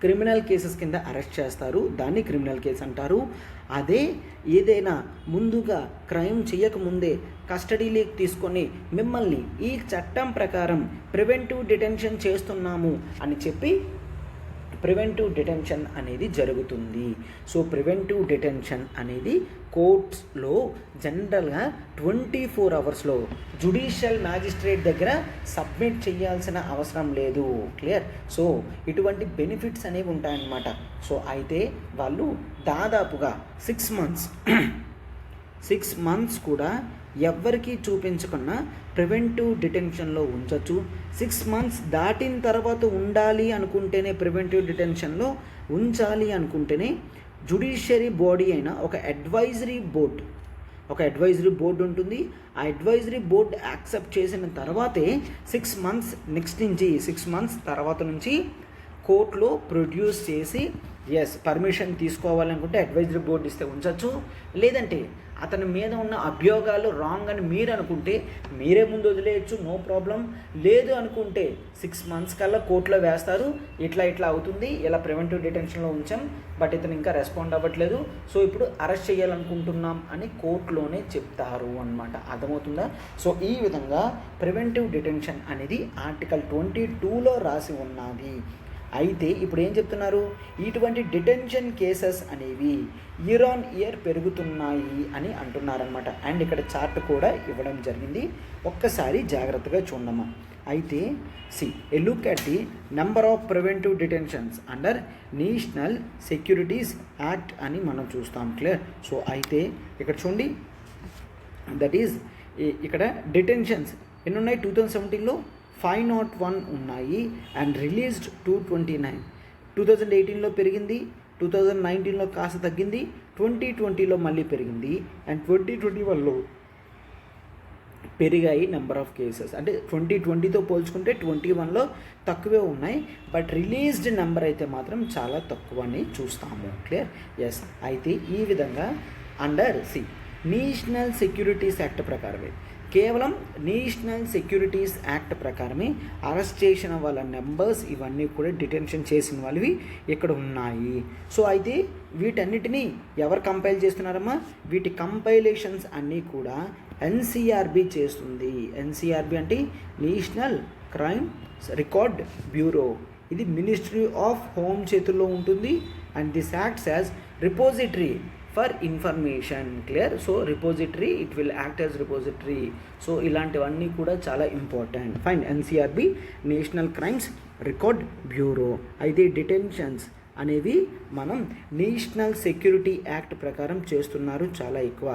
క్రిమినల్ కేసెస్ కింద అరెస్ట్ చేస్తారు, దాన్ని క్రిమినల్ కేసు అంటారు. అదే ఏదైనా ముందుగా క్రైమ్ చేయకముందే కస్టడీలోకి తీసుకొని మిమ్మల్ని ఈ చట్టం ప్రకారం ప్రివెంటివ్ డిటెన్షన్ చేస్తున్నాము అని చెప్పి ప్రివెంటివ్ డిటెన్షన్ అనేది జరుగుతుంది. సో ప్రివెంటివ్ డిటెన్షన్ అనేది కోర్ట్స్లో జనరల్గా 24 అవర్స్లో జ్యుడిషియల్ మ్యాజిస్ట్రేట్ దగ్గర సబ్మిట్ చేయాల్సిన అవసరం లేదు. క్లియర్? సో ఇటువంటి బెనిఫిట్స్ అనేవి ఉంటాయన్నమాట. సో అయితే వాళ్ళు దాదాపుగా 6 మంత్స్ కూడా ఎవ్వరికీ చూపించకుండా ప్రివెంటివ్ డిటెన్షన్లో ఉంచవచ్చు. 6 మంత్స్ దాటిన తర్వాత ఉండాలి అనుకుంటేనే, ప్రివెంటివ్ డిటెన్షన్లో ఉంచాలి అనుకుంటేనే జ్యుడిషియరీ బాడీ అయిన ఒక అడ్వైజరీ బోర్డు ఉంటుంది. ఆ అడ్వైజరీ బోర్డు యాక్సెప్ట్ చేసిన తర్వాతే 6 మంత్స్ నెక్స్ట్ నుంచి 6 మంత్స్ తర్వాత నుంచి కోర్టులో ప్రొడ్యూస్ చేసి ఎస్ పర్మిషన్ తీసుకోవాలనుకుంటే అడ్వైజరీ బోర్డు ఇస్తే ఉంచవచ్చు. లేదంటే అతని మీద ఉన్న అభియోగాలు రాంగ్ అని మీరు అనుకుంటే మీరే ముందు వదిలేయచ్చు, నో ప్రాబ్లం. లేదు అనుకుంటే 6 మంత్స్ కల్లా కోర్టులో వేస్తారు, ఇట్లా అవుతుంది, ఇలా ప్రివెంటివ్ డిటెన్షన్లో ఉంచాం, బట్ ఇతను ఇంకా రెస్పాండ్ అవ్వట్లేదు, సో ఇప్పుడు అరెస్ట్ చేయాలనుకుంటున్నాం అని కోర్టులోనే చెప్తారు అన్నమాట. అర్థమవుతుందా? సో ఈ విధంగా ప్రివెంటివ్ డిటెన్షన్ అనేది ఆర్టికల్ 22లో రాసి ఉన్నది. అయితే ఇప్పుడు ఏం చెప్తున్నారు? ఇటువంటి డిటెన్షన్ కేసెస్ అనేవి ఇయర్ ఆన్ ఇయర్ పెరుగుతున్నాయి అని అంటున్నారనమాట. అండ్ ఇక్కడ చార్ట్ కూడా ఇవ్వడం జరిగింది, ఒక్కసారి జాగ్రత్తగా చూడమ్మా. అయితే a look at the number of preventive detentions under national securities act అని మనం చూస్తాం. క్లియర్? సో అయితే ఇక్కడ చూడండి, దట్ ఈజ్ ఇక్కడ డిటెన్షన్స్ ఎన్ని ఉన్నాయి? 2017లో 501 ఉన్నాయి అండ్ రిలీజ్డ్ 229. 2018లో పెరిగింది, 2019లో కాస్త తగ్గింది, 2020లో మళ్ళీ పెరిగింది, అండ్ 2021లో పెరిగాయి నెంబర్ ఆఫ్ కేసెస్. అంటే 2020తో పోల్చుకుంటే 21లో తక్కువే ఉన్నాయి, బట్ రిలీజ్డ్ నెంబర్ అయితే మాత్రం చాలా తక్కువ అని చూస్తాము. క్లియర్? ఎస్. అయితే ఈ విధంగా అండర్ నేషనల్ సెక్యూరిటీస్ యాక్ట్ ప్రకారమే, కేవలం నేషనల్ సెక్యూరిటీస్ యాక్ట్ ప్రకారమే అరెస్ట్ చేసిన వాళ్ళ నెంబర్స్ ఇవన్నీ కూడా డిటెన్షన్ చేసిన వాళ్ళవి ఇక్కడ ఉన్నాయి. సో అయితే వీటన్నిటినీ ఎవరు కంపైల్ చేస్తున్నారమ్మా? వీటి కంపైలేషన్స్ అన్నీ కూడా ఎన్సీఆర్బీ చేస్తుంది. ఎన్సీఆర్బీ అంటే నేషనల్ క్రైమ్ రికార్డ్ బ్యూరో. ఇది మినిస్ట్రీ ఆఫ్ హోమ్ చేతుల్లో ఉంటుంది. And this acts as repository for information. Clear? So repository, it will act as repository. So ఇలాంటివన్నీ కూడా చాలా important. Fine. NCRB national crimes record bureau. అయితే డిటెన్షన్స్ అనేవి మనం నేషనల్ సెక్యూరిటీ యాక్ట్ ప్రకారం చేస్తున్నారు చాలా ఎక్కువ.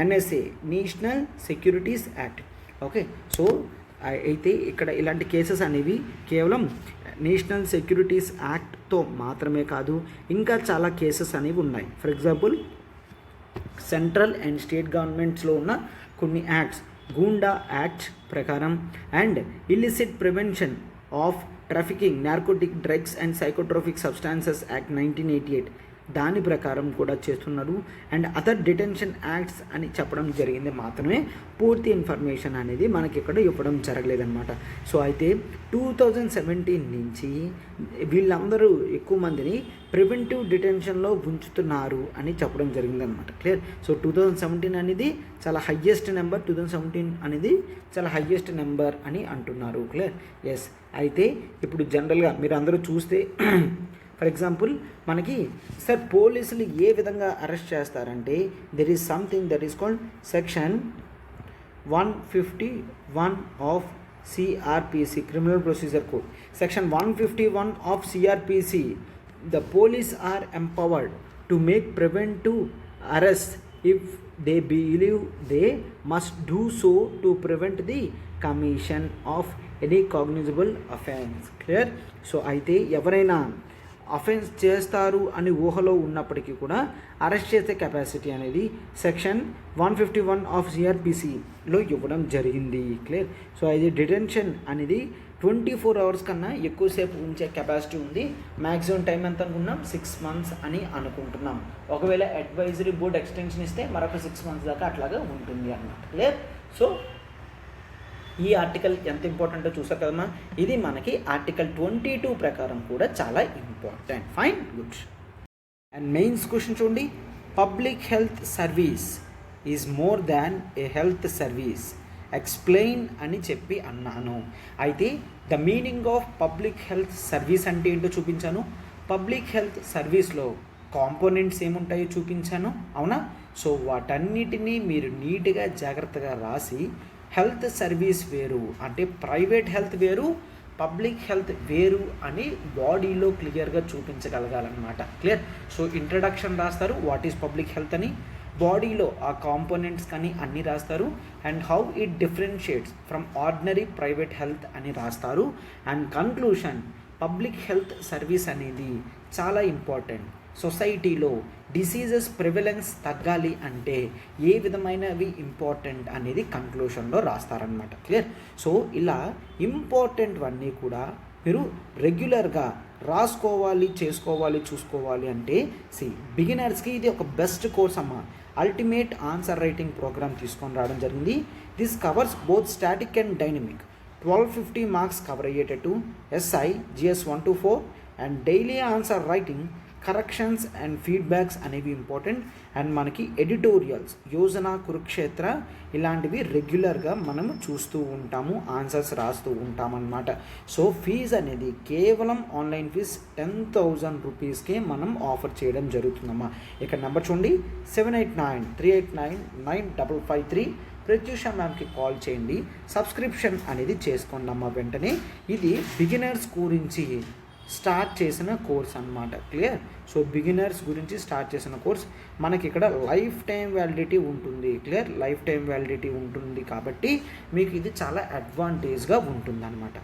NSA national securities act. Okay. So అయితే ఇక్కడ ఇలాంటి కేసెస్ అనేవి కేవలం నేషనల్ సెక్యూరిటీస్ యాక్ట్తో మాత్రమే కాదు, ఇంకా చాలా కేసెస్ అనేవి ఉన్నాయి. For example central and state గవర్నమెంట్స్లో ఉన్న కొన్ని యాక్ట్స్, గూండా యాక్ట్ ప్రకారం and illicit prevention of trafficking narcotic drugs and psychotropic substances act 1988 దాని ప్రకారం కూడా చేస్తున్నారు. అండ్ అదర్ డిటెన్షన్ యాక్ట్స్ అని చెప్పడం జరిగింది మాత్రమే, పూర్తి ఇన్ఫర్మేషన్ అనేది మనకి ఇక్కడ ఇవ్వడం జరగలేదన్నమాట. సో అయితే 2017 నుంచి వీళ్ళందరూ ఎక్కువ మందిని ప్రివెంటివ్ డిటెన్షన్లో ఉంచుతున్నారు అని చెప్పడం జరిగిందనమాట. క్లియర్? సో 2017 అనేది చాలా హయ్యెస్ట్ నెంబర్, 2017 అనేది చాలా హయ్యెస్ట్ నెంబర్ అని అంటున్నారు. క్లియర్? ఎస్. అయితే ఇప్పుడు జనరల్గా మీరు అందరూ చూస్తే ఫర్ ఎగ్జాంపుల్ మనకి సార్ పోలీసులు ఏ విధంగా అరెస్ట్ చేస్తారంటే there is something that is called section 151 of CrPC, criminal procedure code. Section 151 of CrPC, the police are empowered to make preventive arrest if they believe they must do so to prevent the commission of any cognizable offense. Clear? So అయితే ఎవరైనా అఫెన్స్ చేస్తారు అని ఊహలో ఉన్నప్పటికీ కూడా అరెస్ట్ చేసే కెపాసిటీ అనేది సెక్షన్ 151 ఆఫ్ సిఆర్పిసిలో ఇవ్వడం జరిగింది. క్లియర్? సో అది డిటెన్షన్ అనేది 24 hours కన్నా ఎక్కువసేపు ఉంచే కెపాసిటీ ఉంది. మ్యాక్సిమం టైం ఎంత అనుకున్నాం? 6 months అని అనుకుంటున్నాం. ఒకవేళ అడ్వైజరీ బోర్డ్ ఎక్స్టెన్షన్ ఇస్తే మరొక 6 months దాకా అట్లాగా ఉంటుంది అన్నమాట. క్లియర్? సో ఈ ఆర్టికల్ ఎంత ఇంపార్టెంటో చూసారు కదమ్మా. ఇది మనకి ఆర్టికల్ 22 ప్రకారం కూడా చాలా important. Fine, good. And mains question చూడండి. Public health service is more than a health service, explain అని చెప్పి అన్నాను. అయితే the meaning of public health service అంటే ఏంటో చూపించాను. పబ్లిక్ హెల్త్ సర్వీస్లో కాంపోనెంట్స్ ఏముంటాయో చూపించాను, అవునా? సో వాటన్నిటినీ మీరు నీట్గా జాగ్రత్తగా రాసి హెల్త్ సర్వీస్ వేరు అంటే ప్రైవేట్ హెల్త్ వేరు, పబ్లిక్ హెల్త్ వేరు అని బాడీలో క్లియర్గా చూపించగలగాలన్నమాట. క్లియర్? సో ఇంట్రడక్షన్ రాస్తారు, వాట్ ఈజ్ పబ్లిక్ హెల్త్ అని, బాడీలో ఆ కాంపోనెంట్స్ కానీ అన్నీ రాస్తారు, and how it differentiates from ordinary private health అని రాస్తారు. And conclusion, public health service అనేది చాలా ఇంపార్టెంట్. సొసైటీలో డిసీజెస్ ప్రివలెన్స్ తగ్గాలి అంటే ఏ విధమైనవి ఇంపార్టెంట్ అనేది కన్క్లూషన్లో రాస్తారనమాట. క్లియర్? సో ఇలా ఇంపార్టెంట్ అన్నీ కూడా మీరు రెగ్యులర్గా రాసుకోవాలి, చేసుకోవాలి, చూసుకోవాలి. అంటే బిగినర్స్కి ఇది ఒక బెస్ట్ కోర్స్ అమ్మా. అల్టిమేట్ ఆన్సర్ రైటింగ్ ప్రోగ్రామ్ తీసుకొని రావడం జరిగింది. This covers both static and dynamic. 1250 marks cover అయ్యేటట్టు SI GS 1 to 4 and daily answer writing, corrections and feedbacks అనేవి ఇంపార్టెంట్. అండ్ మనకి ఎడిటోరియల్స్, యోజన, కురుక్షేత్ర ఇలాంటివి రెగ్యులర్గా మనము చూస్తూ ఉంటాము, ఆన్సర్స్ రాస్తూ ఉంటామన్నమాట. సో ఫీజు అనేది కేవలం ఆన్లైన్ ఫీజ్ 10,000 రూపీస్కే మనం ఆఫర్ చేయడం జరుగుతుందమ్మా. ఇక్కడ నెంబర్ చూడండి, 7893899553. ప్రత్యూష మ్యామ్కి కాల్ చేయండి, సబ్స్క్రిప్షన్ అనేది చేసుకోండి అమ్మా వెంటనే. ఇది బిగినర్స్ గురించి స్టార్ట్ చేసిన కోర్స్ అన్నమాట. క్లియర్? సో బిగినర్స్ గురించి స్టార్ట్ చేసిన కోర్స్. మనకి ఇక్కడ లైఫ్ టైం వ్యాలిడిటీ ఉంటుంది. క్లియర్? లైఫ్ టైం వ్యాలిడిటీ ఉంటుంది కాబట్టి మీకు ఇది చాలా అడ్వాంటేజ్గా ఉంటుందన్నమాట.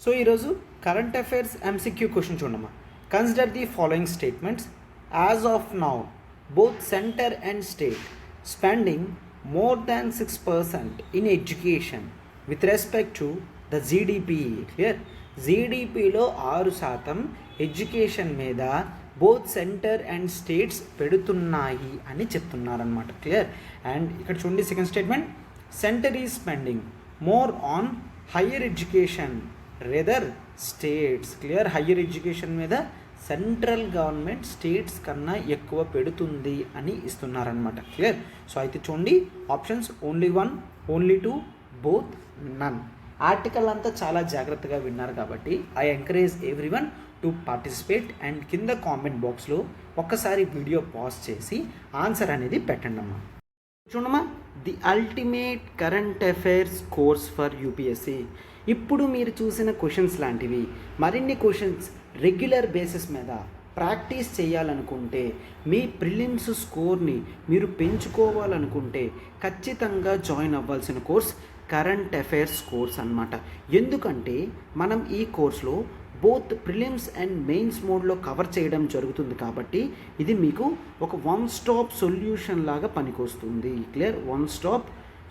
సో ఈరోజు కరెంట్ అఫైర్స్ ఎంసీక్యూ క్వశ్చన్ చూడమ్మా. Consider the following statements. As of now both centre and state spending more than 6% in education with respect to the GDP. Clear? జీడిపిలో 6% ఎడ్యుకేషన్ మీద బోత్ సెంటర్ అండ్ స్టేట్స్ పెడుతున్నాయి అని చెప్తున్నారనమాట. క్లియర్? అండ్ ఇక్కడ చూడండి second statement, centre is spending more on higher education rather states. Clear? Higher education మీద సెంట్రల్ గవర్నమెంట్ స్టేట్స్ కన్నా ఎక్కువ పెడుతుంది అని ఇస్తున్నారనమాట. క్లియర్? సో అయితే చూడండి ఆప్షన్స్ ఓన్లీ 1, ఓన్లీ 2, బోత్, నన్. ఆర్టికల్ అంతా చాలా జాగ్రత్తగా విన్నారు కాబట్టి I encourage everyone to participate. And కింద కామెంట్ బాక్స్లో ఒక్కసారి వీడియో పాజ్ చేసి ఆన్సర్ అనేది పెట్టండి అమ్మా. చూడమ్మా, the ultimate current affairs course for UPSC. ఇప్పుడు మీరు చూసిన క్వశ్చన్స్ లాంటివి మరిన్ని క్వశ్చన్స్ రెగ్యులర్ బేసిస్ మీద ప్రాక్టీస్ చేయాలనుకుంటే, మీ ప్రిలిమ్స్ స్కోర్ని మీరు పెంచుకోవాలనుకుంటే ఖచ్చితంగా జాయిన్ అవ్వాల్సిన కోర్స్ కరెంట్ అఫైర్స్ కోర్స్ అన్నమాట. ఎందుకంటే మనం ఈ కోర్స్లో బోత్ ప్రిలిమ్స్ అండ్ మెయిన్స్ మోడ్లో కవర్ చేయడం జరుగుతుంది కాబట్టి ఇది మీకు ఒక వన్ స్టాప్ సొల్యూషన్ లాగా పనికొస్తుంది. క్లియర్? వన్ స్టాప్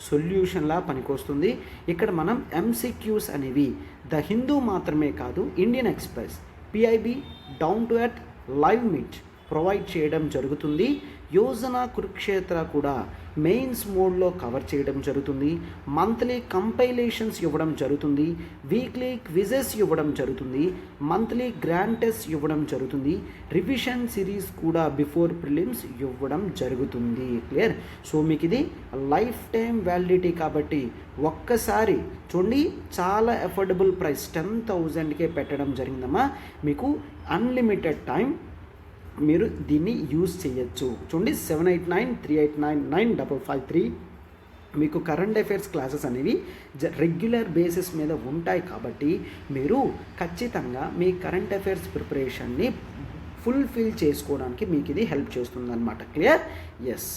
సొల్యూషన్లా పనికొస్తుంది. ఇక్కడ మనం ఎంసీక్యూస్ అనేవి ద హిందూ మాత్రమే కాదు, Indian express, PIB, down to earth, live meet provide చేయడం జరుగుతుంది. యోజన కురుక్షేత్ర కూడా మెయిన్స్ మోడ్లో కవర్ చేయడం జరుగుతుంది. మంత్లీ కంపైలేషన్స్ ఇవ్వడం జరుగుతుంది. వీక్లీ క్విజెస్ ఇవ్వడం జరుగుతుంది. మంత్లీ గ్రాండ్ టెస్ట్ ఇవ్వడం జరుగుతుంది. రివిజన్ సిరీస్ కూడా బిఫోర్ ప్రిలిమ్స్ ఇవ్వడం జరుగుతుంది. క్లియర్? సో మీకు ఇది లైఫ్ టైం వ్యాలిడిటీ కాబట్టి ఒక్కసారి చూడండి, చాలా అఫోర్డబుల్ ప్రైస్ 10,000కే పెట్టడం జరిగిందమ్మా. మీకు అన్లిమిటెడ్ టైం మీరు దీన్ని యూజ్ చేయొచ్చు. చూడండి 7893899553 మీకు కరెంట్ అఫైర్స్ క్లాసెస్ అనేవి రెగ్యులర్ బేసిస్ మీద ఉంటాయి కాబట్టి మీరు ఖచ్చితంగా మీ కరెంట్ అఫైర్స్ ప్రిపరేషన్ని ఫుల్ఫిల్ చేసుకోవడానికి మీకు ఇది హెల్ప్ చేస్తుంది అన్నమాట. క్లియర్? ఎస్.